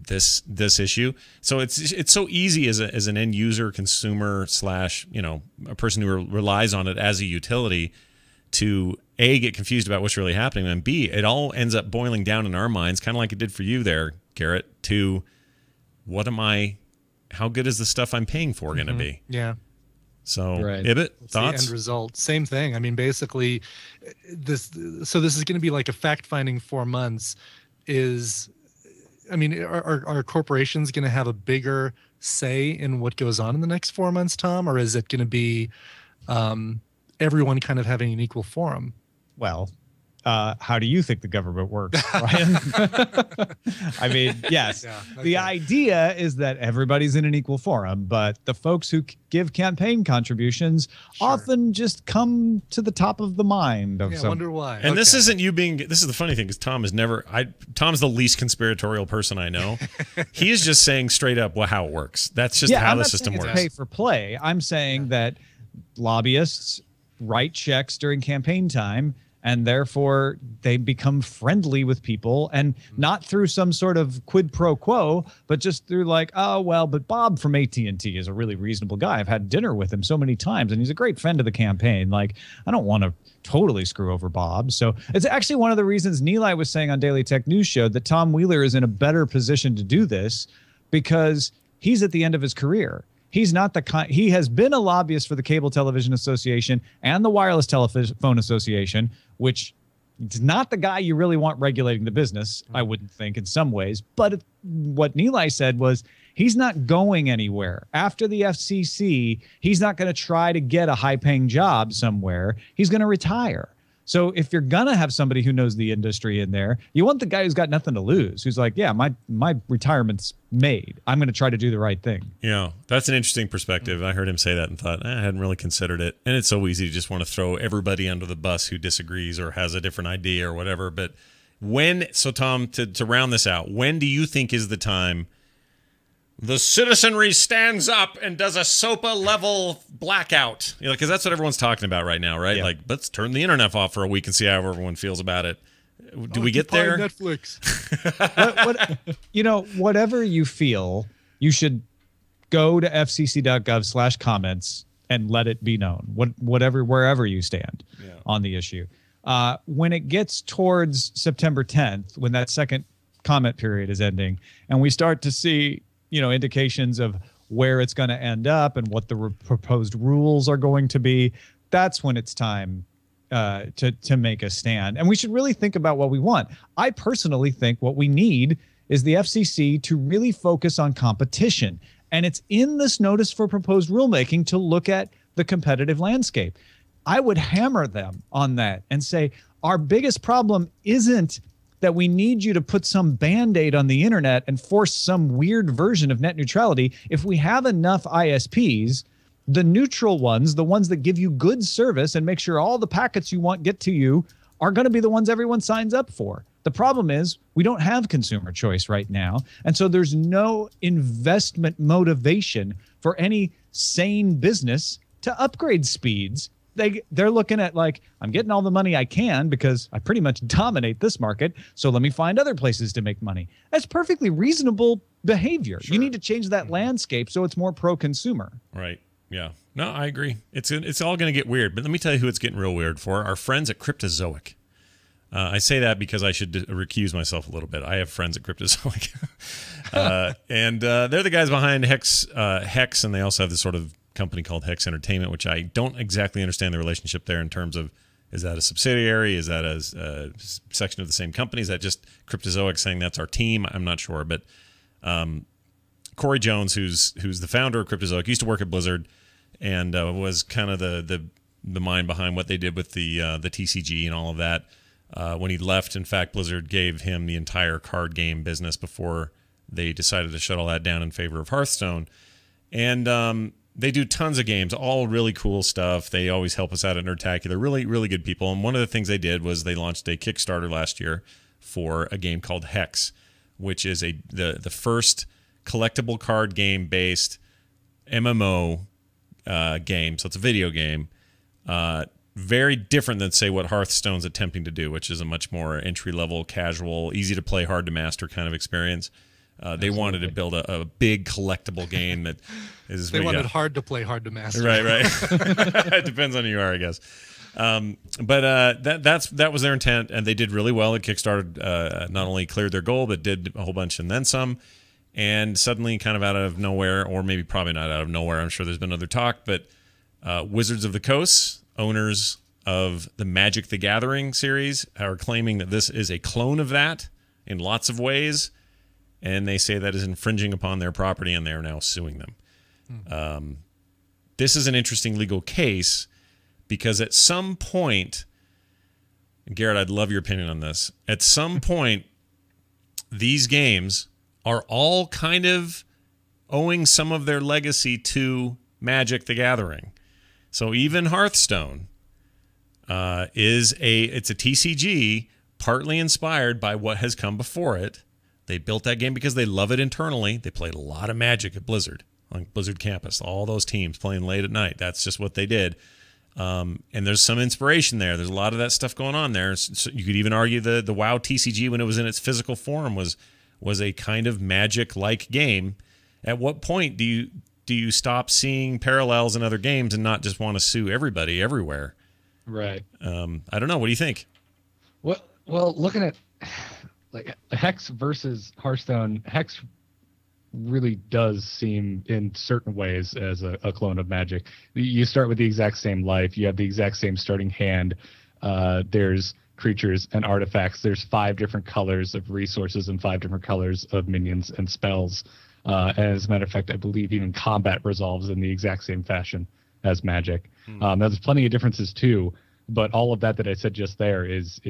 this issue. So it's so easy as an end user, consumer / a person who relies on it as a utility to A, get confused about what's really happening, and B, it all ends up boiling down in our minds, kind of like it did for you there, Garrett, to how good is the stuff I'm paying for going to be? Yeah. So, Ibbett, thoughts? The end result, same thing. I mean, basically, this is going to be like a fact-finding 4 months. Are corporations going to have a bigger say in what goes on in the next 4 months, Tom, or is it going to be everyone kind of having an equal forum? Well, how do you think the government works, Ryan? I mean, yes, the idea is that everybody's in an equal forum, but the folks who give campaign contributions often just come to the top of the mind of I wonder why. And this isn't you being, this is the funny thing, because Tom is never, Tom's the least conspiratorial person I know. He is just saying straight up how it works. That's just how the system works. Pay for play. I'm saying that lobbyists write checks during campaign time, and therefore they become friendly with people, and not through some sort of quid pro quo, but just through like, oh, well, but Bob from AT&T is a really reasonable guy. I've had dinner with him so many times, and he's a great friend of the campaign. Like, I don't want to totally screw over Bob. So it's actually one of the reasons Neeli was saying on Daily Tech News Show that Tom Wheeler is in a better position to do this, because he's at the end of his career. He's not the he has been a lobbyist for the Cable Television Association and the Wireless Telephone Association, which is not the guy you really want regulating the business, I wouldn't think, in some ways. But what Neeli said was he's not going anywhere. After the FCC, he's not going to try to get a high-paying job somewhere. He's going to retire. So if you're going to have somebody who knows the industry in there, you want the guy who's got nothing to lose, who's like, yeah, my retirement's made. I'm going to try to do the right thing. Yeah, that's an interesting perspective. I heard him say that and thought, I hadn't really considered it. And it's so easy to just want to throw everybody under the bus who disagrees or has a different idea or whatever. But so Tom, to round this out, when do you think is the time the citizenry stands up and does a SOPA-level blackout? Because that's what everyone's talking about right now, right? Yeah. Like, let's turn the internet off for a week and see how everyone feels about it. Do we get there? Netflix. Whatever you feel, you should go to fcc.gov/comments and let it be known. Wherever you stand on the issue. When it gets towards September 10th, when that second comment period is ending, and we start to see indications of where it's going to end up and what the proposed rules are going to be, that's when it's time to make a stand. And we should really think about what we want. I personally think what we need is the FCC to really focus on competition. And it's in this notice for proposed rulemaking to look at the competitive landscape. I would hammer them on that and say, our biggest problem isn't that we need you to put some Band-Aid on the internet and force some weird version of net neutrality. If we have enough ISPs, the neutral ones, the ones that give you good service and make sure all the packets you want get to you, are going to be the ones everyone signs up for. The problem is we don't have consumer choice right now. And so there's no investment motivation for any sane business to upgrade speeds. They're looking at like, I'm getting all the money I can because I pretty much dominate this market, so let me find other places to make money. That's perfectly reasonable behavior. Sure. You need to change that landscape so it's more pro-consumer. Right. Yeah. No, I agree. It's all going to get weird, but let me tell you who it's getting real weird for. Our friends at Cryptozoic. I say that because I should recuse myself a little bit. I have friends at Cryptozoic. and they're the guys behind Hex, and they also have this sort of company called Hex Entertainment, which I don't exactly understand the relationship there in terms of, is that a subsidiary? Is that a section of the same company? Is that just Cryptozoic saying that's our team? I'm not sure. But Corey Jones, who's the founder of Cryptozoic, used to work at Blizzard and was kind of the mind behind what they did with the TCG and all of that. When he left, in fact, Blizzard gave him the entire card game business before they decided to shut all that down in favor of Hearthstone. And they do tons of games, all really cool stuff. They always help us out at Nerdtacular. Really, really good people. And one of the things they did was they launched a Kickstarter last year for a game called Hex, which is the first collectible card game based MMO game. So it's a video game. Very different than, say, what Hearthstone's attempting to do, which is a much more entry-level, casual, easy-to-play, hard-to-master kind of experience. They wanted to build a big collectible game that is... They wanted hard to play, hard to master. Right. It depends on who you are, I guess. But that was their intent, and they did really well. It Kickstarter not only cleared their goal, but did a whole bunch and then some. And suddenly, kind of out of nowhere, or maybe probably not out of nowhere, I'm sure there's been other talk, but Wizards of the Coast, owners of the Magic the Gathering series, are claiming that this is a clone of that in lots of ways. And they say that is infringing upon their property, and they are now suing them. This is an interesting legal case because at some point, Garrett, I'd love your opinion on this. At some point, these games are all kind of owing some of their legacy to Magic the Gathering. So even Hearthstone it's a TCG partly inspired by what has come before it. They built that game because they love it internally. They played a lot of Magic at Blizzard, on Blizzard campus. All those teams playing late at night. That's just what they did. And there's some inspiration there. There's a lot of that stuff going on there. So you could even argue the WoW TCG, when it was in its physical form, was a kind of Magic-like game. At what point do you stop seeing parallels in other games and not just want to sue everybody everywhere? Right. I don't know. What do you think? Well, looking at like Hex versus Hearthstone, Hex really does seem in certain ways as a clone of Magic. You start with the exact same life. You have the exact same starting hand. There's creatures and artifacts. There's 5 different colors of resources and 5 different colors of minions and spells. And as a matter of fact, I believe even combat resolves in the exact same fashion as Magic. Now, there's plenty of differences too, but all of that I said just there is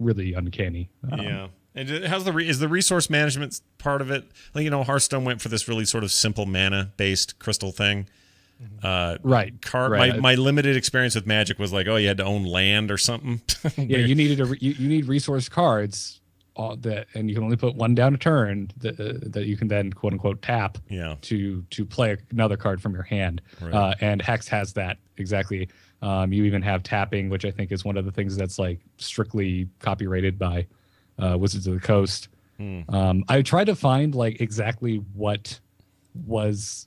really uncanny. Yeah. And is the resource management part of it? Like, Hearthstone went for this really sort of simple mana-based crystal thing. Right. My limited experience with Magic was like, you had to own land or something. Yeah, you need resource cards and you can only put one down a turn that you can then quote unquote tap to play another card from your hand. Right. And Hex has that exactly. You even have tapping, which I think is one of the things that's like strictly copyrighted by Wizards of the Coast. I tried to find like exactly what Wizards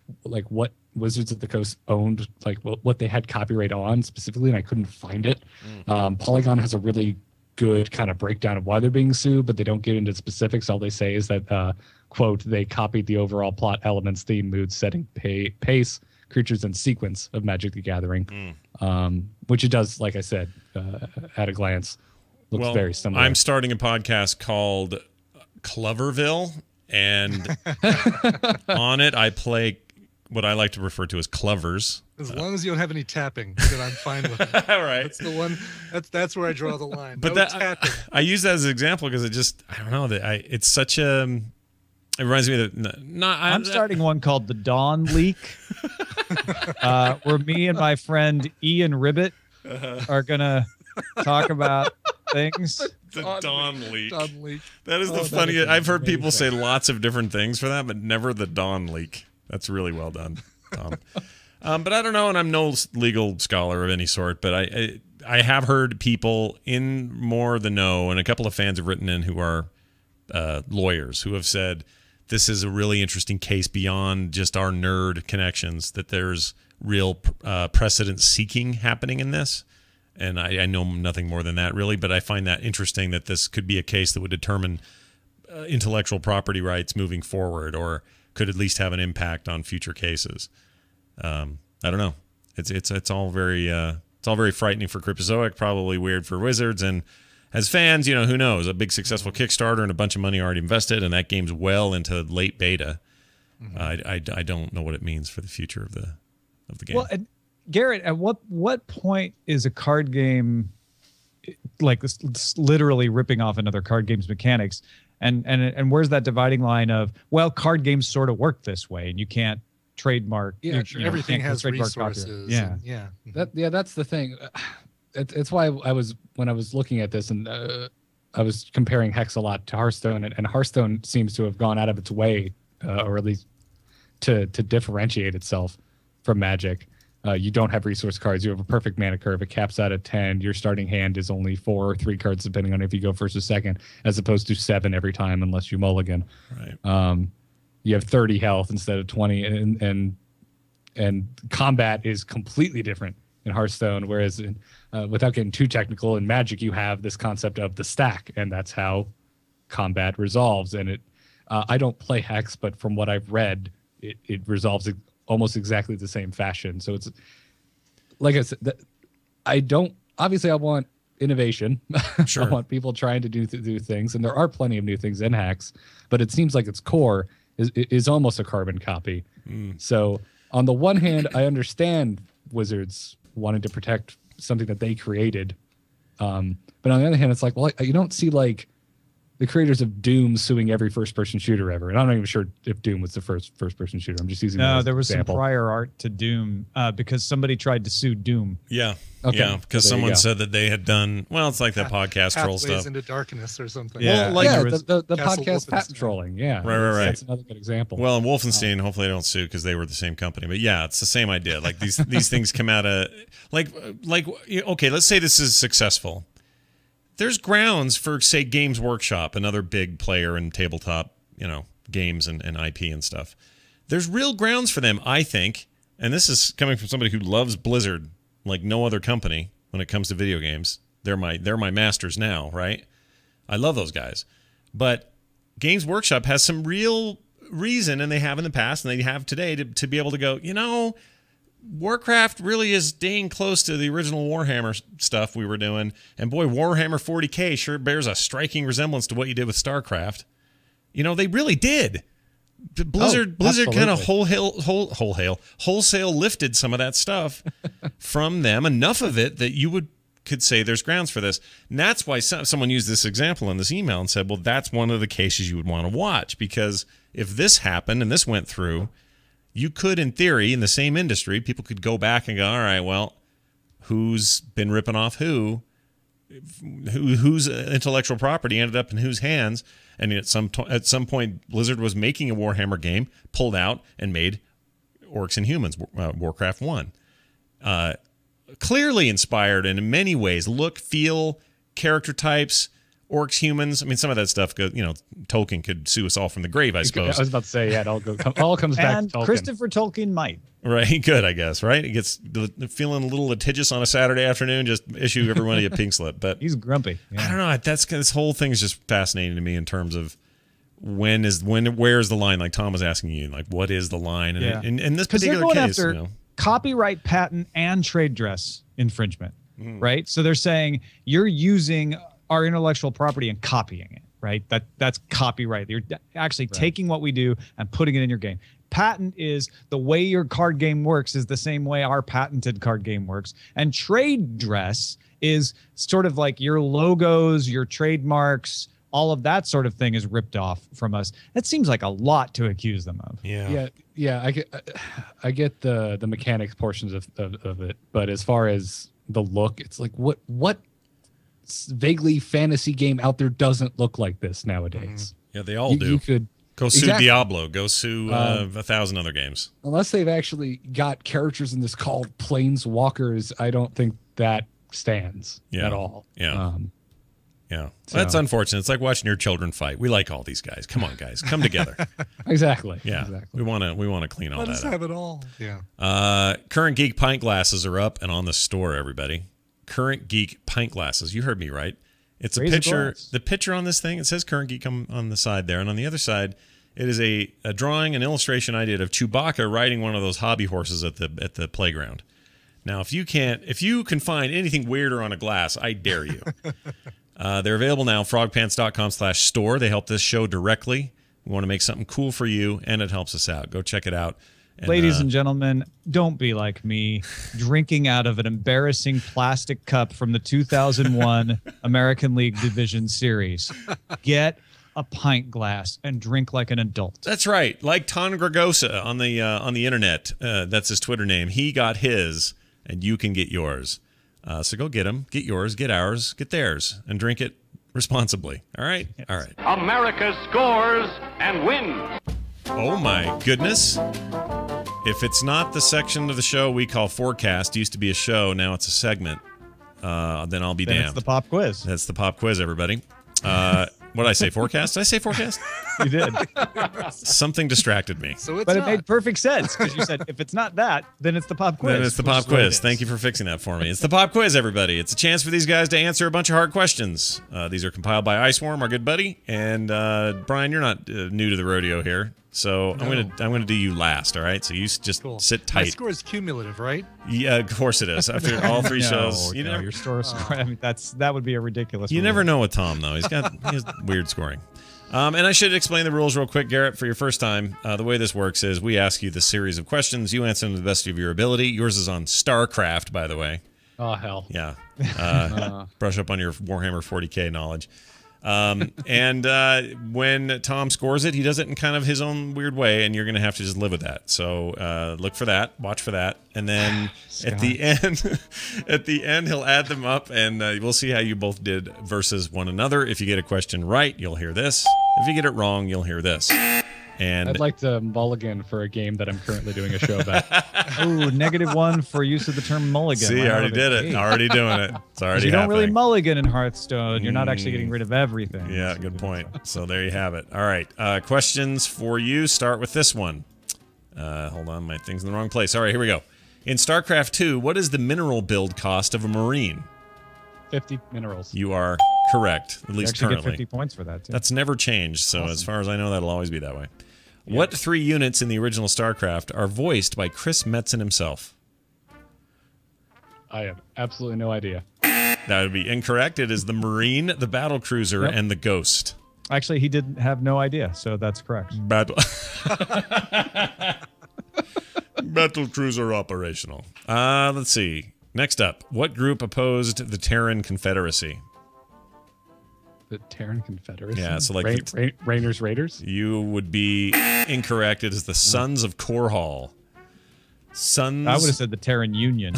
of the Coast owned, like what they had copyright on specifically, and I couldn't find it. Polygon has a really good kind of breakdown of why they're being sued, but they don't get into specifics. All they say is that, quote, they copied the overall plot elements, theme, mood, setting, pace, creatures, and sequence of Magic the Gathering, which it does, like I said, at a glance, looks very similar. I'm starting a podcast called Cloverville, and on it I play what I like to refer to as clovers. As long as you don't have any tapping, then I'm fine with it. All right. That's the one. That's where I draw the line. But no tapping. I use that as an example because I don't know that it's such a. It reminds me of I'm starting one called the Dawn Leak, where me and my friend Ian Ribbit are gonna talk about things. The Dawn Leak. Dawn Leak. That is the funniest. I've heard people say lots of different things for that, but never the Dawn Leak. That's really well done, Tom. But I don't know, and I'm no legal scholar of any sort, but I have heard people in more the know, and a couple of fans have written in who are lawyers who have said this is a really interesting case beyond just our nerd connections, that there's real precedent seeking happening in this. And I know nothing more than that, really, but I find that interesting that this could be a case that would determine intellectual property rights moving forward, or could at least have an impact on future cases. I don't know. It's all very frightening for Cryptozoic, probably weird for Wizards, and as fans, who knows? A big successful Kickstarter and a bunch of money already invested, and that game's well into late beta. I don't know what it means for the future of the game. Well, Garrett, at what point is a card game like this literally ripping off another card game's mechanics? And where's that dividing line of, well, card games sort of work this way, and you can't trademark. Everything has resources. Yeah. That's the thing. It's why when I was looking at this, and I was comparing Hex a lot to Hearthstone, and Hearthstone seems to have gone out of its way, or at least to differentiate itself from Magic. You don't have resource cards. You have a perfect mana curve. It caps out at 10. Your starting hand is only 4 or 3 cards, depending on if you go first or second, as opposed to 7 every time, unless you mulligan. Right. You have 30 health instead of 20, and combat is completely different in Hearthstone. Whereas, without getting too technical, in Magic you have this concept of the stack, and that's how combat resolves. And it, I don't play Hex, but from what I've read, it resolves almost exactly the same fashion. So it's like I said, I want innovation. Sure. I want people trying to do things, and there are plenty of new things in Hex, but it seems like its core is almost a carbon copy. So on the one hand, I understand Wizards wanting to protect something that they created, But on the other hand, it's like, well, you don't see like the creators of Doom suing every first-person shooter ever, and I'm not even sure if Doom was the first-person shooter. I'm just using that as there was example. some prior art to Doom because somebody tried to sue Doom. Yeah. Okay. Yeah, because someone said that they had done, well, it's like that podcast troll Pathways stuff. into Darkness or something. Yeah. Well, Like the Castle podcast patent Wolfenstein. trolling. Yeah. Right. That's another good example. Well, in Wolfenstein, hopefully they don't sue because they were the same company. But yeah, it's the same idea. Like these things come out of like okay, let's say this is successful. There's grounds for, say, Games Workshop, another big player in tabletop, games and IP and stuff. There's real grounds for them, I think, and this is coming from somebody who loves Blizzard like no other company when it comes to video games. They're my masters now, right? I love those guys. But Games Workshop has some real reason, and they have in the past, and they have today, to be able to go, Warcraft really is staying close to the original Warhammer stuff we were doing. And boy, Warhammer 40K sure bears a striking resemblance to what you did with StarCraft. They really did. Blizzard kind of wholesale lifted some of that stuff from them, enough of it that you could say there's grounds for this. And that's why someone used this example in this email and said, well, that's one of the cases you would want to watch, because if this happened and this went through, you could, in theory, in the same industry, people could go back and go, all right, well, who's been ripping off whose intellectual property ended up in whose hands? And at some point, Blizzard was making a Warhammer game, pulled out, and made Orcs and Humans, Warcraft 1. Clearly inspired, and in many ways, look, feel, character types, Orcs, Humans. I mean, some of that stuff goes, Tolkien could sue us all from the grave, I suppose. I was about to say, yeah, it all comes back And to Tolkien. Christopher Tolkien might. Right, good, I guess, right? He gets feeling a little litigious on a Saturday afternoon, just issue everybody a pink slip. But he's grumpy. Yeah. I don't know. This whole thing is just fascinating to me in terms of where's the line? Like Tom was asking you, like, what is the line? And in this particular they're going case, after copyright, patent, and trade dress infringement, right? So they're saying you're using our intellectual property and copying it, right? That's copyright. You're actually taking what we do and putting it in your game. Patent is the way your card game works is the same way our patented card game works. And trade dress is sort of like your logos, your trademarks, all of that sort of thing is ripped off from us. That seems like a lot to accuse them of. Yeah. I get the mechanics portions of it, but as far as the look, it's like what vaguely fantasy game out there doesn't look like this nowadays? Yeah, they all do. You could go sue Diablo. Go sue 1,000 other games. Unless they've actually got characters in this called Planeswalkers, I don't think that stands at all. Yeah. Yeah. So that's unfortunate. It's like watching your children fight. We like all these guys. Come on, guys. Come together. Exactly. Yeah. Exactly. We want to clean all that up. Let us have it all. Yeah. Current Geek pint glasses are up and on the store, everybody. Current Geek pint glasses. You heard me right. It's a picture. The picture on this thing, it says Current Geek on the side there. And on the other side, it is a drawing, an illustration I did of Chewbacca riding one of those hobby horses at the playground. Now, if you can find anything weirder on a glass, I dare you. They're available now, frogpants.com/store. They help this show directly. We want to make something cool for you, and it helps us out. Go check it out. And, ladies and gentlemen, don't be like me, drinking out of an embarrassing plastic cup from the 2001 American League Division Series. Get a pint glass and drink like an adult. That's right. Like Ton Gregosa on the internet. That's his Twitter name. He got his, and you can get yours. So go get them, get yours, get ours, get theirs, and drink it responsibly. All right? Yes. All right. America scores and wins. Oh, my goodness. If it's not the section of the show we call Forecast, used to be a show, now it's a segment, then I'll be damned. It's the pop quiz. That's the pop quiz, everybody. What did I say, forecast? Did I say forecast? You did. Something distracted me. But it made perfect sense because you said, if it's not that, then it's the pop quiz. Then it's the pop quiz. Thank you for fixing that for me. It's the pop quiz, everybody. It's a chance for these guys to answer a bunch of hard questions. These are compiled by Iceworm, our good buddy. And Brian, you're not new to the rodeo here. So no. I'm gonna do you last, all right? So you just sit tight. My score is cumulative, right? Yeah, of course it is. After all three shows, your score. I mean, that would be a ridiculous. You never know with Tom though. He has weird scoring. And I should explain the rules real quick, Garrett, for your first time. The way this works is we ask you this series of questions. You answer them to the best of your ability. Yours is on StarCraft, by the way. Oh, hell. Yeah. Brush up on your Warhammer 40K knowledge. When Tom scores it, he does it in kind of his own weird way, and you're going to have to just live with that. So look for that, watch for that, and then at the end, he'll add them up, and we'll see how you both did versus one another. If you get a question right, you'll hear this. If you get it wrong, you'll hear this. And I'd like to mulligan for a game that I'm currently doing a show about. Ooh, -1 for use of the term mulligan. See, I already did it. Already doing it. It's already You don't happening. really mulligan in Hearthstone. You're not actually getting rid of everything. Yeah, good point. So there you have it. All right. Questions for you. Start with this one. Hold on. My thing's in the wrong place. All right, here we go. In StarCraft 2, what is the mineral build cost of a Marine? 50 minerals. You are correct, at least you actually currently. get 50 points for that, too. That's never changed, so as far as I know, that'll always be that way. What 3 units in the original StarCraft are voiced by Chris Metzen himself? I have absolutely no idea. That would be incorrect. It is the Marine, the Battle Cruiser, and the Ghost. Actually, he did have no idea, so that's correct. Battle Cruiser operational. Let's see. Next up, what group opposed the Terran Confederacy? The Terran Confederacy? Yeah, so like Rainer's Raiders? You would be incorrect. It is the Sons of Korhal. Sons. I would have said the Terran Union.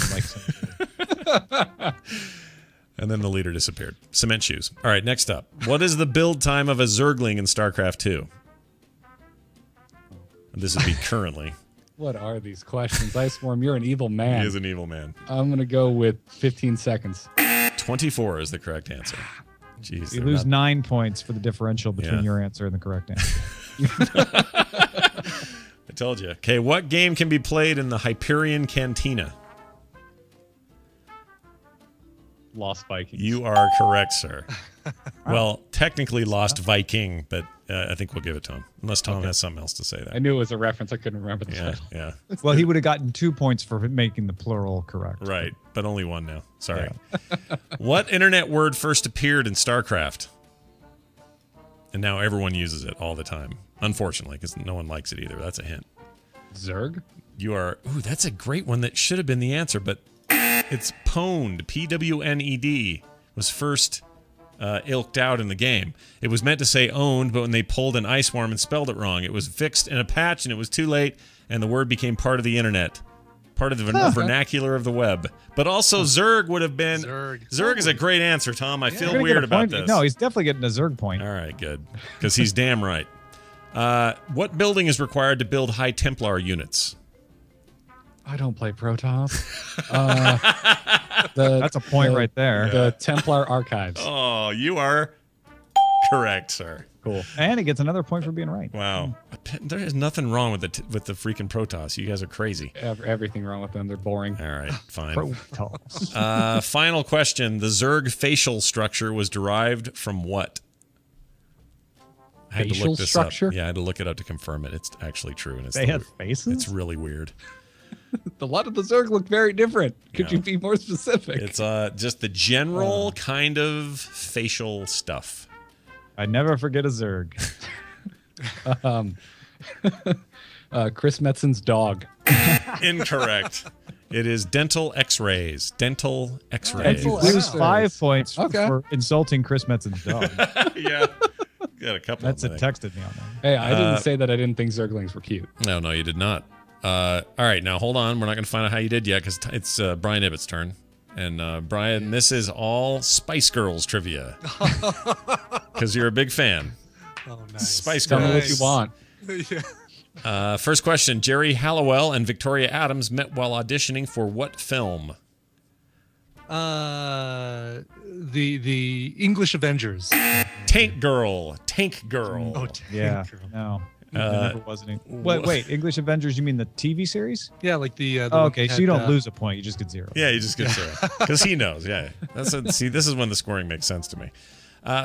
And then the leader disappeared. Cement shoes. All right, next up. What is the build time of a Zergling in StarCraft 2? This would be currently. What are these questions? I swarm, you're an evil man. He is an evil man. I'm going to go with 15 seconds. 24 is the correct answer. Jeez, you lose 9 points for the differential between your answer and the correct answer. I told you. Okay, what game can be played in the Hyperion Cantina? Lost Vikings. You are correct, sir. Well, technically Lost Viking, but I think we'll give it to him. Unless Tom has something else to say there. I knew it was a reference. I couldn't remember the title. Yeah. Well, he would have gotten 2 points for making the plural correct. Right, but only 1 now. Sorry. Yeah. What internet word first appeared in StarCraft? And now everyone uses it all the time. Unfortunately, because no one likes it either. That's a hint. Zerg? You are... Ooh, that's a great one that should have been the answer, but it's pwned. P-W-N-E-D was first ilked out in the game. It was meant to say owned, but when they pulled an ice worm and spelled it wrong, it was fixed in a patch and it was too late, and the word became part of the internet. Part of the vernacular of the web. But also Zerg would have been... Zerg is a great answer, Tom. I feel weird about this. No, he's definitely getting a Zerg point. All right, good. Because he's damn right. What building is required to build High Templar units? I don't play Protoss. That's a point right there. The Templar Archives. Oh, you are correct, sir. Cool. And he gets another point for being right. Wow. There is nothing wrong with the freaking Protoss. You guys are crazy. Everything wrong with them. They're boring. All right, fine. Protoss. Final question. The Zerg facial structure was derived from what? I had to look this up. Yeah, I had to look it up to confirm it. It's actually true. And they have faces? It's really weird. A lot of the Zerg look very different. Could you be more specific? It's just the general kind of facial stuff. I never forget a Zerg. Chris Metzen's dog. Incorrect. It is dental X-rays. Dental X-rays. You lose 5 points for insulting Chris Metzen's dog. Yeah. Got a couple. That's texted me on that. Hey, I didn't say that I didn't think Zerglings were cute. No, you did not. All right, now hold on. We're not going to find out how you did yet because it's Brian Ibbott's turn. And Brian, this is all Spice Girls trivia. Because you're a big fan. Oh, nice. Spice Girls. Tell me what you want. Yeah. First question. Jerry Halliwell and Victoria Adams met while auditioning for what film? The English Avengers. Tank Girl. Tank Girl. Oh, Tank Girl. No. Never was any. Wait, English Avengers, you mean the TV series? Yeah, like the okay, so you don't lose a point, you just get 0. Yeah, you just get 0. Because he knows, yeah. See, this is when the scoring makes sense to me.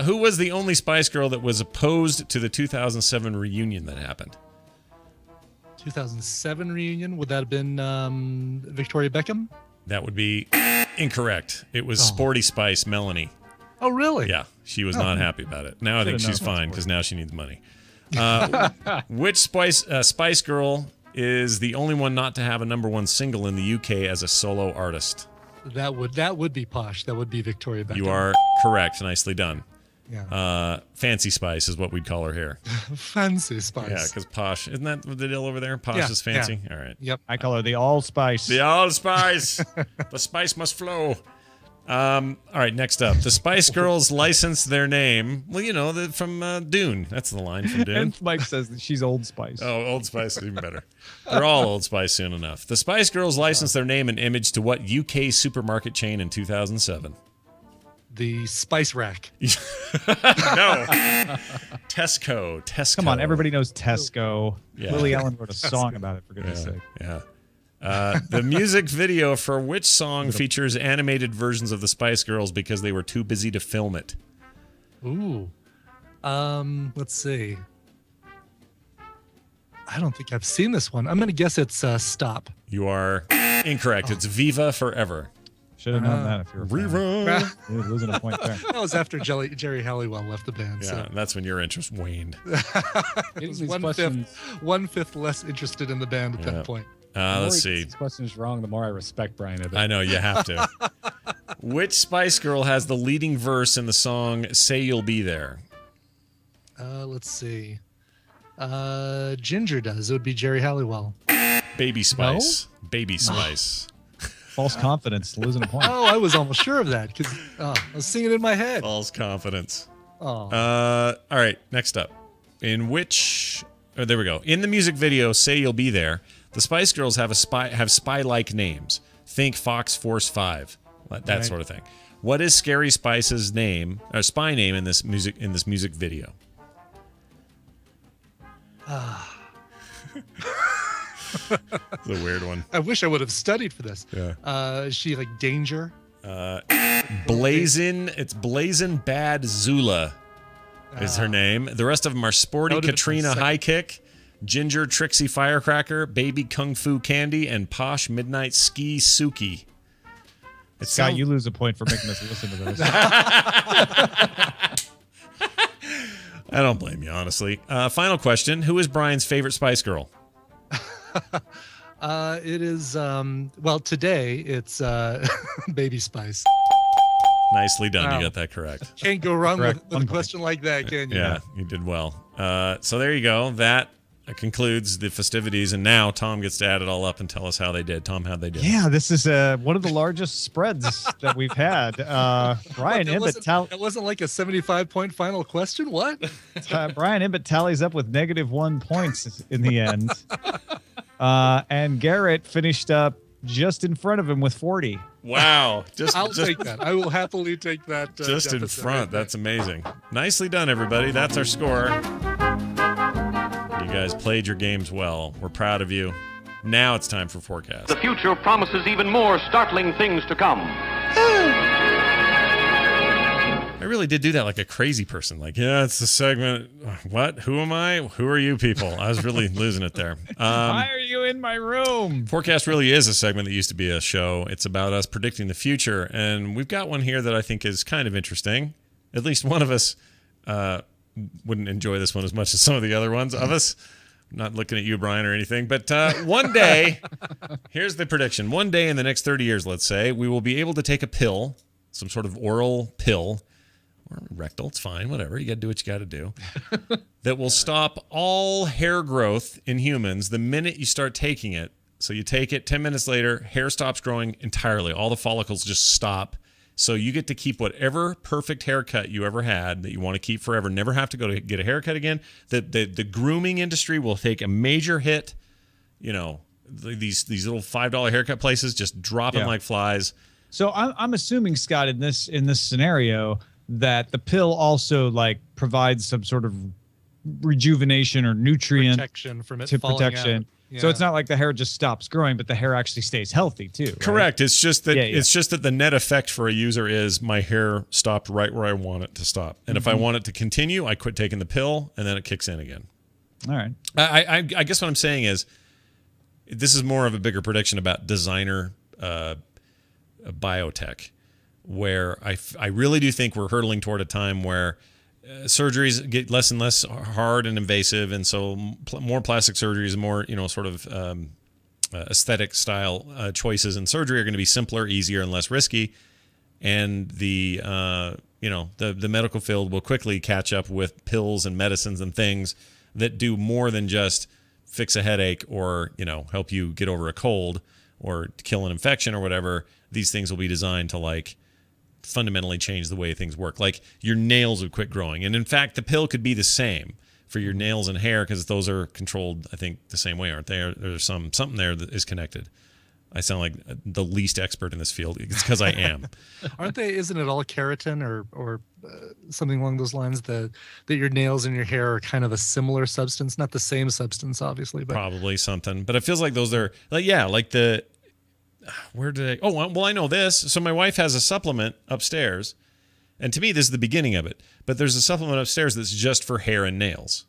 Who was the only Spice Girl that was opposed to the 2007 reunion that happened? 2007 reunion? Would that have been Victoria Beckham? That would be incorrect. It was Sporty Spice Melanie. Oh, really? Yeah, she was not happy about it. Now I think she's fine because now she needs money. Which Spice Girl is the only one not to have a #1 single in the UK as a solo artist? That would be posh. That would be Victoria Beckham. You are correct. Nicely done. Yeah. Fancy Spice is what we'd call her here. Fancy Spice. Yeah, because posh. Isn't that the deal over there? Posh is fancy? Yeah. All right. Yep. I call her the Allspice. The Allspice. The spice must flow. All right, next up. The Spice Girls licensed their name. Well, you know, from Dune. That's the line from Dune. And Mike says that she's Old Spice. Oh, Old Spice is even better. They're all Old Spice soon enough. The Spice Girls licensed their name and image to what UK supermarket chain in 2007? The Spice Rack. No. Tesco. Come on, everybody knows Tesco. Yeah. Lily Allen wrote a song about it, for goodness sake. Yeah. The music video for which song features animated versions of the Spice Girls because they were too busy to film it? Ooh. Let's see. I don't think I've seen this one. I'm going to guess it's Stop. You are incorrect. It's Viva Forever. Should have known that if you were Viva. You're losing a point there. That was after Jerry Halliwell left the band. Yeah, so. that's when your interest waned. It was one-fifth less interested in the band at that point. Let's see. This question is wrong. The more I respect Brian Ibbett. I know, you have to. Which Spice Girl has the leading verse in the song Say You'll Be There? Let's see. Ginger does. It would be Jerry Halliwell. Baby Spice. No? Baby Spice. False confidence, losing a point. Oh, I was almost sure of that because I was singing it in my head. False confidence. Oh. All right, next up. In which... Oh, there we go. In the music video, Say You'll Be There, the Spice Girls have spy-like names. Think Fox Force 5, that sort of thing. What is Scary Spice's name, or spy name in this music video? It's a weird one. I wish I would have studied for this. Yeah. Is she like Danger? It's Blazin' Bad Zula is her name. The rest of them are Sporty Katrina High Kick, Ginger Trixie Firecracker, Baby Kung Fu Candy, and Posh Midnight Ski Suki. Scott, you lose a point for making us listen to this. I don't blame you, honestly. Final question. Who is Brian's favorite Spice Girl? It is, well, today it's Baby Spice. Nicely done. Wow. You got that correct. Can't go wrong with a question like that, can you? Yeah, you did well. So there you go. That concludes the festivities, and now Tom gets to add it all up and tell us how they did. Tom, how'd they do? Yeah, this is one of the largest spreads that we've had. Brian Ibbett... It wasn't like a 75-point final question? What? Brian Ibbett tallies up with -1 points in the end. And Garrett finished up just in front of him with 40. Wow. I'll take that. I will happily take that. Just in front. That's amazing. Nicely done, everybody. That's our score. You guys played your games well. We're proud of you. Now it's time for forecast. The future promises even more startling things to come. I really did do that like a crazy person. Like, yeah, it's the segment. What? Who am I? Who are you people? I was really losing it there. Why are you in my room? Forecast really is a segment that used to be a show. It's about us predicting the future. And we've got one here that I think is kind of interesting. At least one of us wouldn't enjoy this one as much as some of the other ones of us. I'm not looking at you, Brian, or anything. But one day, here's the prediction. One day in the next 30 years, let's say, we will be able to take a pill, some sort of oral pill, or rectal, it's fine, whatever. You got to do what you got to do. That will stop all hair growth in humans the minute you start taking it. So you take it, 10 minutes later, hair stops growing entirely. All the follicles just stop. So you get to keep whatever perfect haircut you ever had that you want to keep forever. Never have to go to get a haircut again. The grooming industry will take a major hit. You know, these little $5 haircut places just dropping like flies. So I'm assuming, Scott, in this scenario, that the pill also like provides some sort of rejuvenation or nutrient protection from it falling out. Yeah. So it's not like the hair just stops growing, but the hair actually stays healthy too. Right? Correct. It's just that it's just that the net effect for a user is my hair stopped right where I want it to stop, and if I want it to continue, I quit taking the pill, and then it kicks in again. All right. I guess what I'm saying is, this is more of a bigger prediction about designer biotech, where I really do think we're hurtling toward a time where surgeries get less and less hard and invasive, and so more plastic surgeries, more sort of aesthetic style choices in surgery are going to be simpler, easier, and less risky. And the the medical field will quickly catch up with pills and medicines and things that do more than just fix a headache or help you get over a cold or kill an infection or whatever. These things will be designed to like fundamentally change the way things work. Like your nails would quit growing, and in fact, the pill could be the same for your nails and hair because those are controlled, I think, the same way, aren't they? There's something there that is connected. I sound like the least expert in this field. It's because I am. Aren't they? Isn't it all keratin or something along those lines? That your nails and your hair are kind of a similar substance, not the same substance, obviously, but probably something. But it feels like those are like the. Where did I? Oh, well, I know this. So my wife has a supplement upstairs, and to me, this is the beginning of it. But there's a supplement upstairs that's just for hair and nails.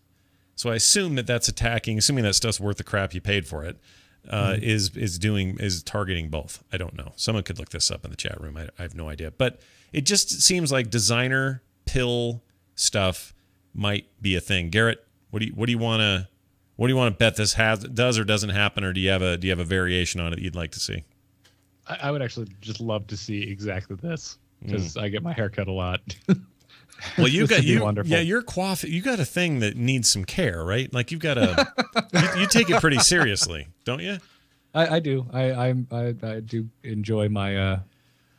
So I assume that's assuming that stuff's worth the crap you paid for it, is targeting both. I don't know. Someone could look this up in the chat room. I have no idea. But it just seems like designer pill stuff might be a thing. Garrett, what do you want to bet this does or doesn't happen, or do you have a variation on it you'd like to see? I would actually just love to see exactly this because I get my hair cut a lot. Well, you're coiffing. You got a thing that needs some care, right? Like you've got you take it pretty seriously, don't you? I do. I do enjoy my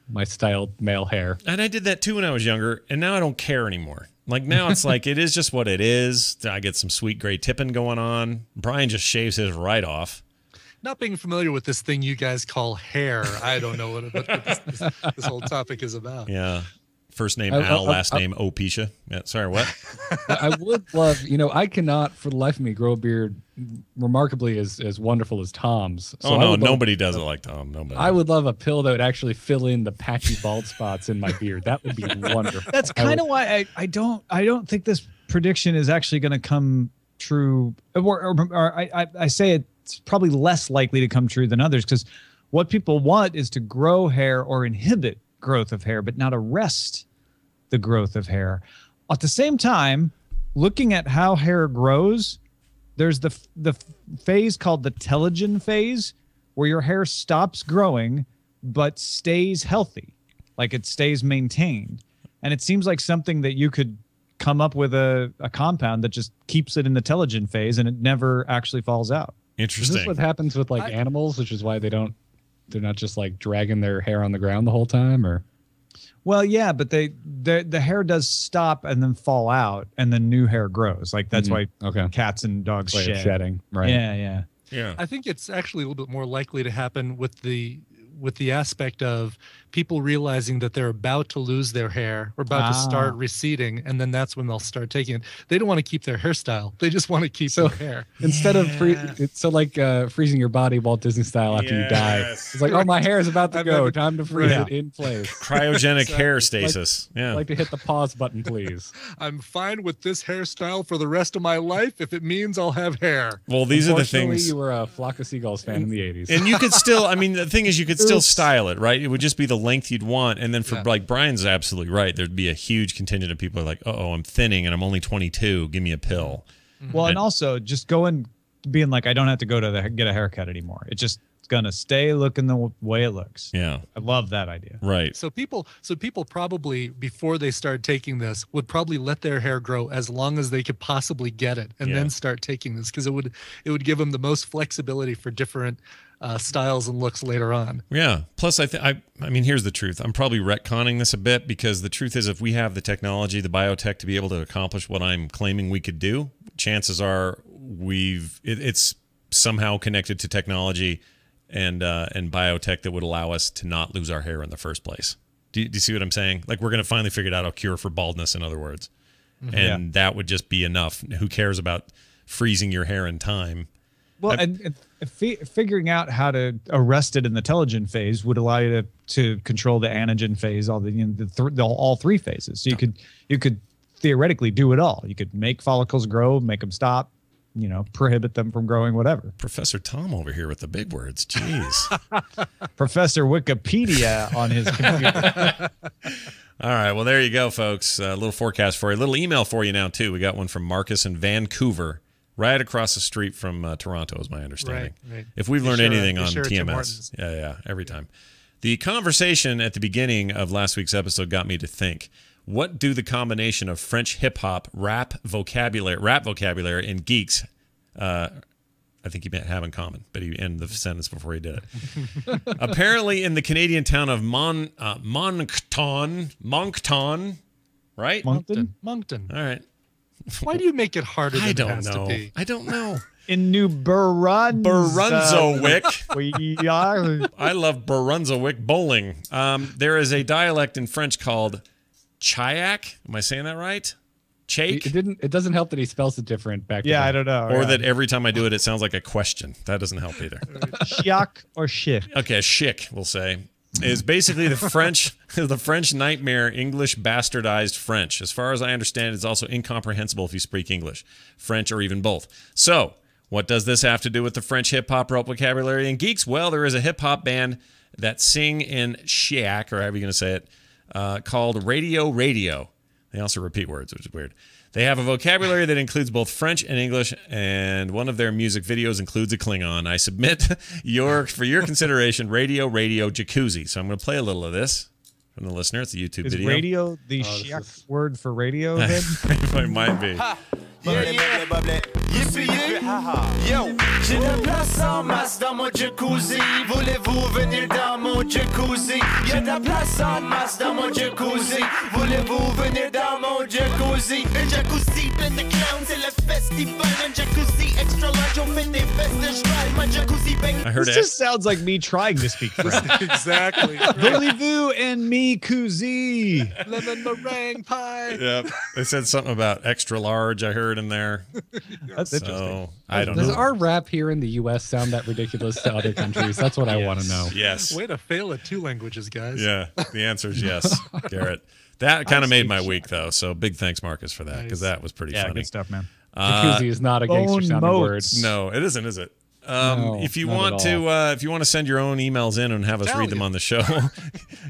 my styled male hair, and I did that too when I was younger, and now I don't care anymore. Like now it's like it is just what it is. I get some sweet gray tipping going on. Brian just shaves his right off. Not being familiar with this thing you guys call hair, I don't know what this whole topic is about. Yeah. First name Al, last name Opisha. Yeah, sorry, what? I would love, I cannot for the life of me grow a beard remarkably as wonderful as Tom's. So nobody does it like Tom. Nobody. I would love a pill that would actually fill in the patchy bald spots in my beard. That would be wonderful. That's kind of why I don't think this prediction is actually going to come true. Or I say it's probably less likely to come true than others because what people want is to grow hair or inhibit growth of hair, but not arrest the growth of hair. At the same time, looking at how hair grows, there's the phase called the telogen phase, where your hair stops growing but stays healthy, like it stays maintained. And it seems like something that you could come up with a compound that just keeps it in the telogen phase and it never actually falls out. Interesting. Is this what happens with like animals, which is why they're not just like dragging their hair on the ground the whole time, or? Well, yeah, but the hair does stop and then fall out, and then new hair grows. Like that's why cats and dogs shed. Shedding, right? Yeah. I think it's actually a little bit more likely to happen with the aspect of people realizing that they're about to lose their hair or about to start receding, and then that's when they'll start taking it. They don't want to keep their hairstyle; they just want to keep their hair. Instead of freezing your body Walt Disney style after you die. It's like, oh, my hair is about to go. Time to freeze it in place. Cryogenic hair stasis. I'd like to hit the pause button, please. I'm fine with this hairstyle for the rest of my life if it means I'll have hair. Well, these are the things. You were a Flock of Seagulls fan in the 80s, and you could still. I mean, the thing is, you could still style it, right? It would just be the length you'd want, and then for like Brian's absolutely right. There'd be a huge contingent of people who are like, "Oh, I'm thinning, and I'm only 22. Give me a pill." Well, and also just being like, I don't have to go to get a haircut anymore. It's just gonna stay looking the way it looks. Yeah, I love that idea. Right. So people probably before they start taking this would probably let their hair grow as long as they could possibly get it, and then start taking this because it would give them the most flexibility for different styles and looks later on. Yeah. Plus, I mean, here's the truth. I'm probably retconning this a bit because the truth is, if we have the technology, the biotech to be able to accomplish what I'm claiming we could do, chances are it's somehow connected to technology and biotech that would allow us to not lose our hair in the first place. Do you see what I'm saying? Like we're going to finally figure out a cure for baldness, in other words, and that would just be enough. Who cares about freezing your hair in time? Well, and figuring out how to arrest it in the telogen phase would allow you to control the anagen phase, all three phases. So you could theoretically do it all. You could make follicles grow, make them stop, prohibit them from growing, whatever. Professor Tom over here with the big words. Jeez. Professor Wikipedia on his computer. All right. Well, there you go, folks. A little forecast for you. A little email for you now, too. We got one from Marcus in Vancouver. right across the street from Toronto, is my understanding. Right. If we've learned anything on Tim TMS, Hortons. yeah, every time. The conversation at the beginning of last week's episode got me to think: what do the combination of French hip hop, rap vocabulary, and geeks? I think he meant have in common, but he ended the sentence before he did it. Apparently, in the Canadian town of Moncton, right? Moncton. All right. Why do you make it harder than I it don't has know. to be? I don't know. In New Brunswick. Brunswick. I love Brunswick bowling. There is a dialect in French called Chayak. Am I saying that right? Chake? It doesn't help that he spells it different back. Yeah, I don't know. Or that every time I do it, it sounds like a question. That doesn't help either. Chiak or shik. Okay, shik, we'll say, is basically the French nightmare, English bastardized French. As far as I understand, it's also incomprehensible if you speak English, French, or even both. So, what does this have to do with the French hip-hop vocabulary and geeks? Well, there is a hip-hop band that sing in Chiac, or however you're going to say it, called Radio. They also repeat words, which is weird. They have a vocabulary that includes both French and English, and one of their music videos includes a Klingon. I submit for your consideration, Radio Jacuzzi. So I'm going to play a little of this from the listener. It's a YouTube video. Is radio the Chiac word for radio then? It might be. Yo, j'ai de la place en masse dans mon jacuzzi. Voulez-vous venir dans mon jacuzzi? Y'a de la place en masse dans mon jacuzzi. Voulez-vous venir dans mon jacuzzi? Un jacuzzi plein de clowns, c'est le festival. Un jacuzzi extra large, on fait des festes de cheval. My jacuzzi bang. I heard this just sounds like me trying to speak French. Exactly. Voulez-vous and me cousin. Lemon meringue pie. Yep. They said something about extra large, I heard in there. That's interesting. I don't Does know. our rap here in the U.S. sound that ridiculous to other countries? That's what I want to know. Yes. Way to fail at 2 languages, guys. Yeah, the answer is yes, Garrett. That kind of made my week, though. So big thanks, Marcus, for that, because that was pretty funny. Good stuff, man. Jacuzzi is not a gangster sounding word. No, it isn't, is it? No, if you want to send your own emails in and have us read them on the show,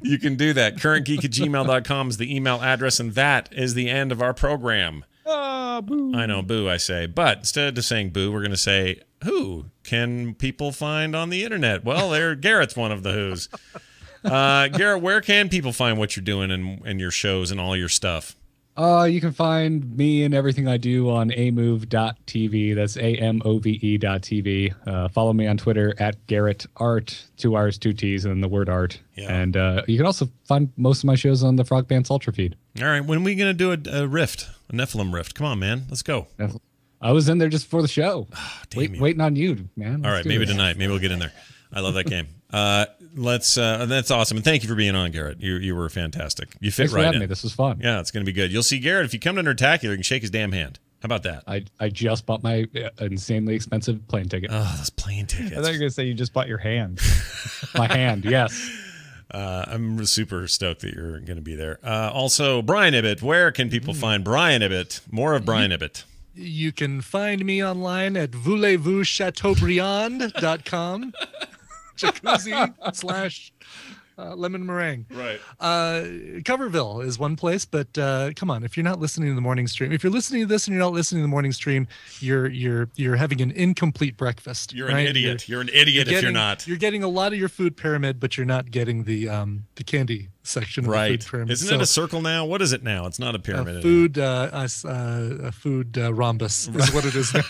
you can do that. currentgeek@gmail.com is the email address, and that is the end of our program. Boo. I know, boo, I say. But instead of saying boo, we're going to say, who can people find on the internet? Well, Garrett's one of the who's. Garrett, where can people find what you're doing and your shows and all your stuff? You can find me and everything I do on amove.tv. That's AMOVE.tv. Follow me on Twitter @GarrettArt, 2 R's, 2 T's, and the word art. Yeah. And you can also find most of my shows on the FROGPANTS Ultra feed. All right. When are we going to do a rift, a Nephilim rift? Come on, man. Let's go. I was in there just before the show. Oh, waiting on you, man. All right. Maybe tonight. Maybe we'll get in there. I love that game. That's awesome. And thank you for being on, Garrett. You were fantastic. You fit Thanks for right having in. me. This was fun. Yeah, it's going to be good. You'll see Garrett. If you come to Nerdtacular, you can shake his damn hand. How about that? I just bought my insanely expensive plane ticket. Oh, those plane tickets. I thought you were going to say you just bought your hand. My hand, yes. I'm super stoked that you're going to be there. Also, Brian Ibbett. Where can people find Brian Ibbett? More of Brian Ibbett. You can find me online at voulez-vous-chateaubriand.com. Jacuzzi / lemon meringue. Right. Coverville is one place, but come on, if you're not listening to the morning stream, if you're listening to this and you're not listening to the morning stream, you're having an incomplete breakfast. You're an idiot. You're an idiot if you're not. You're getting a lot of your food pyramid, but you're not getting the candy section of the food pyramid. Isn't it a circle now? What is it now? It's not a pyramid. A food rhombus is what it is now.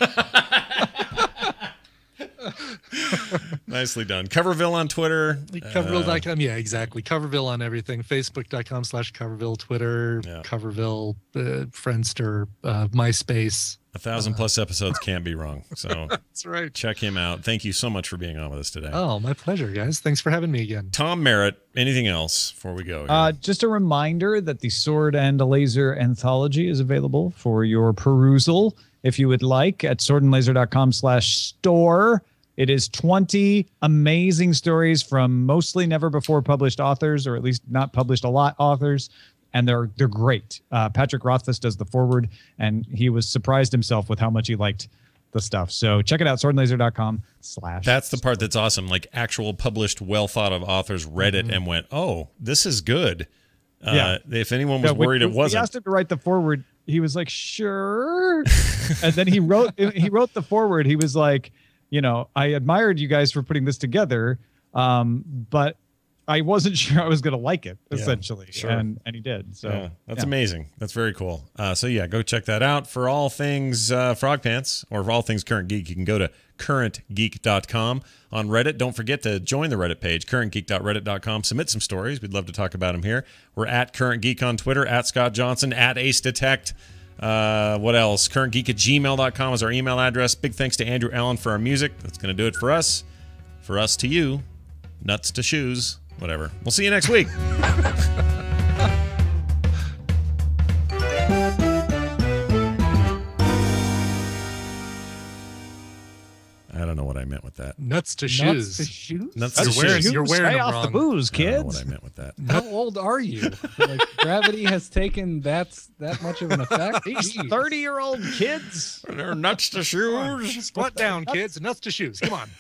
Nicely done. Coverville on Twitter. Coverville.com. Yeah, exactly. Coverville on everything. Facebook.com/Coverville. Twitter. Yeah. Coverville. Friendster. MySpace. 1,000+ episodes can't be wrong. So that's right. Check him out. Thank you so much for being on with us today. Oh, my pleasure, guys. Thanks for having me again. Tom Merritt, anything else before we go? Just a reminder that the Sword and Laser anthology is available for your perusal if you would like at swordandlaser.com/store. It is 20 amazing stories from mostly never before published authors, or at least not published a lot authors, and they're great. Patrick Rothfuss does the foreword, and he was surprised himself with how much he liked the stuff. So check it out, swordandlaser.com/. That's the part that's awesome. Like actual published, well thought of authors read it and went, "Oh, this is good." Yeah. If anyone was worried it wasn't. We asked him to write the foreword he was like, sure. And then he wrote the foreword. He was like, I admired you guys for putting this together, but I wasn't sure I was going to like it, essentially. Sure. And he did. So that's amazing. That's very cool. So yeah, go check that out. For all things Frog Pants, or for all things Current Geek, you can go to currentgeek.com. On Reddit, don't forget to join the Reddit page, currentgeek.reddit.com. Submit some stories. We'd love to talk about them here. We're at Current Geek on Twitter, at Scott Johnson, at Ace Detect. What else? currentgeek@gmail.com is our email address. Big thanks to Andrew Allen for our music. That's going to do it for us. For us to you, nuts to shoes, whatever. We'll see you next week. I don't know what I meant with that. Nuts to shoes. Nuts to shoes. You're wearing Stay them off wrong. the booze, I don't know kids. what I meant with that. How old are you? Like, gravity has taken that much of an effect? These Jeez. 30-year-old kids. They're nuts to shoes. Squat down, kids. Nuts to shoes. Come on.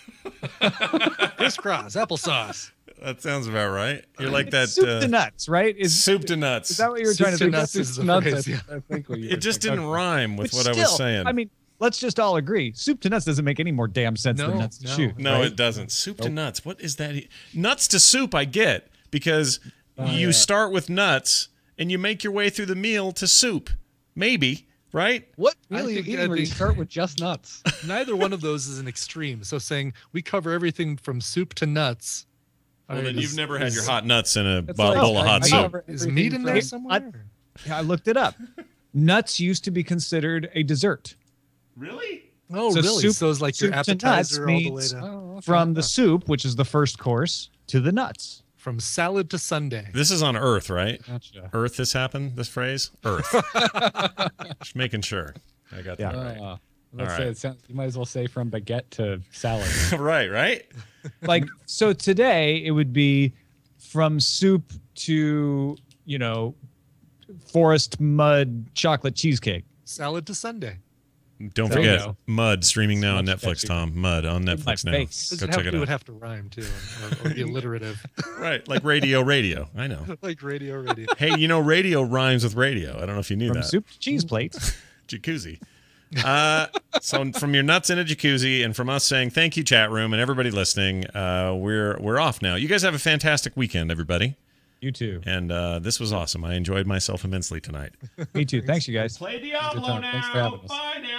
Crisscross. Applesauce. That sounds about right. You're like that. Soup to nuts, right? Soup to nuts. Is that what you were Soup trying to to think? nuts is the Nuts, phrase, yeah. I think what you It were just thinking. didn't rhyme with But what I was saying. I mean, let's just all agree. Soup to nuts doesn't make any more damn sense than nuts to shoes. No, right? it doesn't. Soup to nuts. What is that? Nuts to soup, I get, because you start with nuts and you make your way through the meal to soup. Maybe, right? What I meal are you think- eating I where you think- start with just nuts? Neither one of those is an extreme. So saying we cover everything from soup to nuts. Well, then you've never had your hot nuts in a It's bowl like- of hot I soup. cover Is meat in there everything somewhere? I looked it up. Nuts used to be considered a dessert. Really? Oh, So really? soup- So it's like your soup to nuts appetizer all the way means- to Oh, okay. From the soup, which is the first course, to the nuts. from salad to sundae. This is on Earth, right? Gotcha. Earth, this happened, this phrase? Earth. Just making sure. I got that right. Let's All say right. it sounds, you might as well say from baguette to salad. right? Like, so today it would be from soup to, forest mud chocolate cheesecake. Salad to sundae. Don't There you forget, go. Mud streaming now on Much Netflix, catchy. Tom. Mud on Netflix now. face. Does Go it check it would out. have to rhyme too, or be alliterative, Right, like radio. I know. like radio. Hey, radio rhymes with radio. I don't know if you knew From that. soup to cheese plate. Jacuzzi. So from your nuts in a jacuzzi, and from us saying thank you, chat room, and everybody listening, we're off now. You guys have a fantastic weekend, everybody. You too. And this was awesome. I enjoyed myself immensely tonight. Me too. Thanks, you guys. Play Good time. Thanks for having us. Bye now.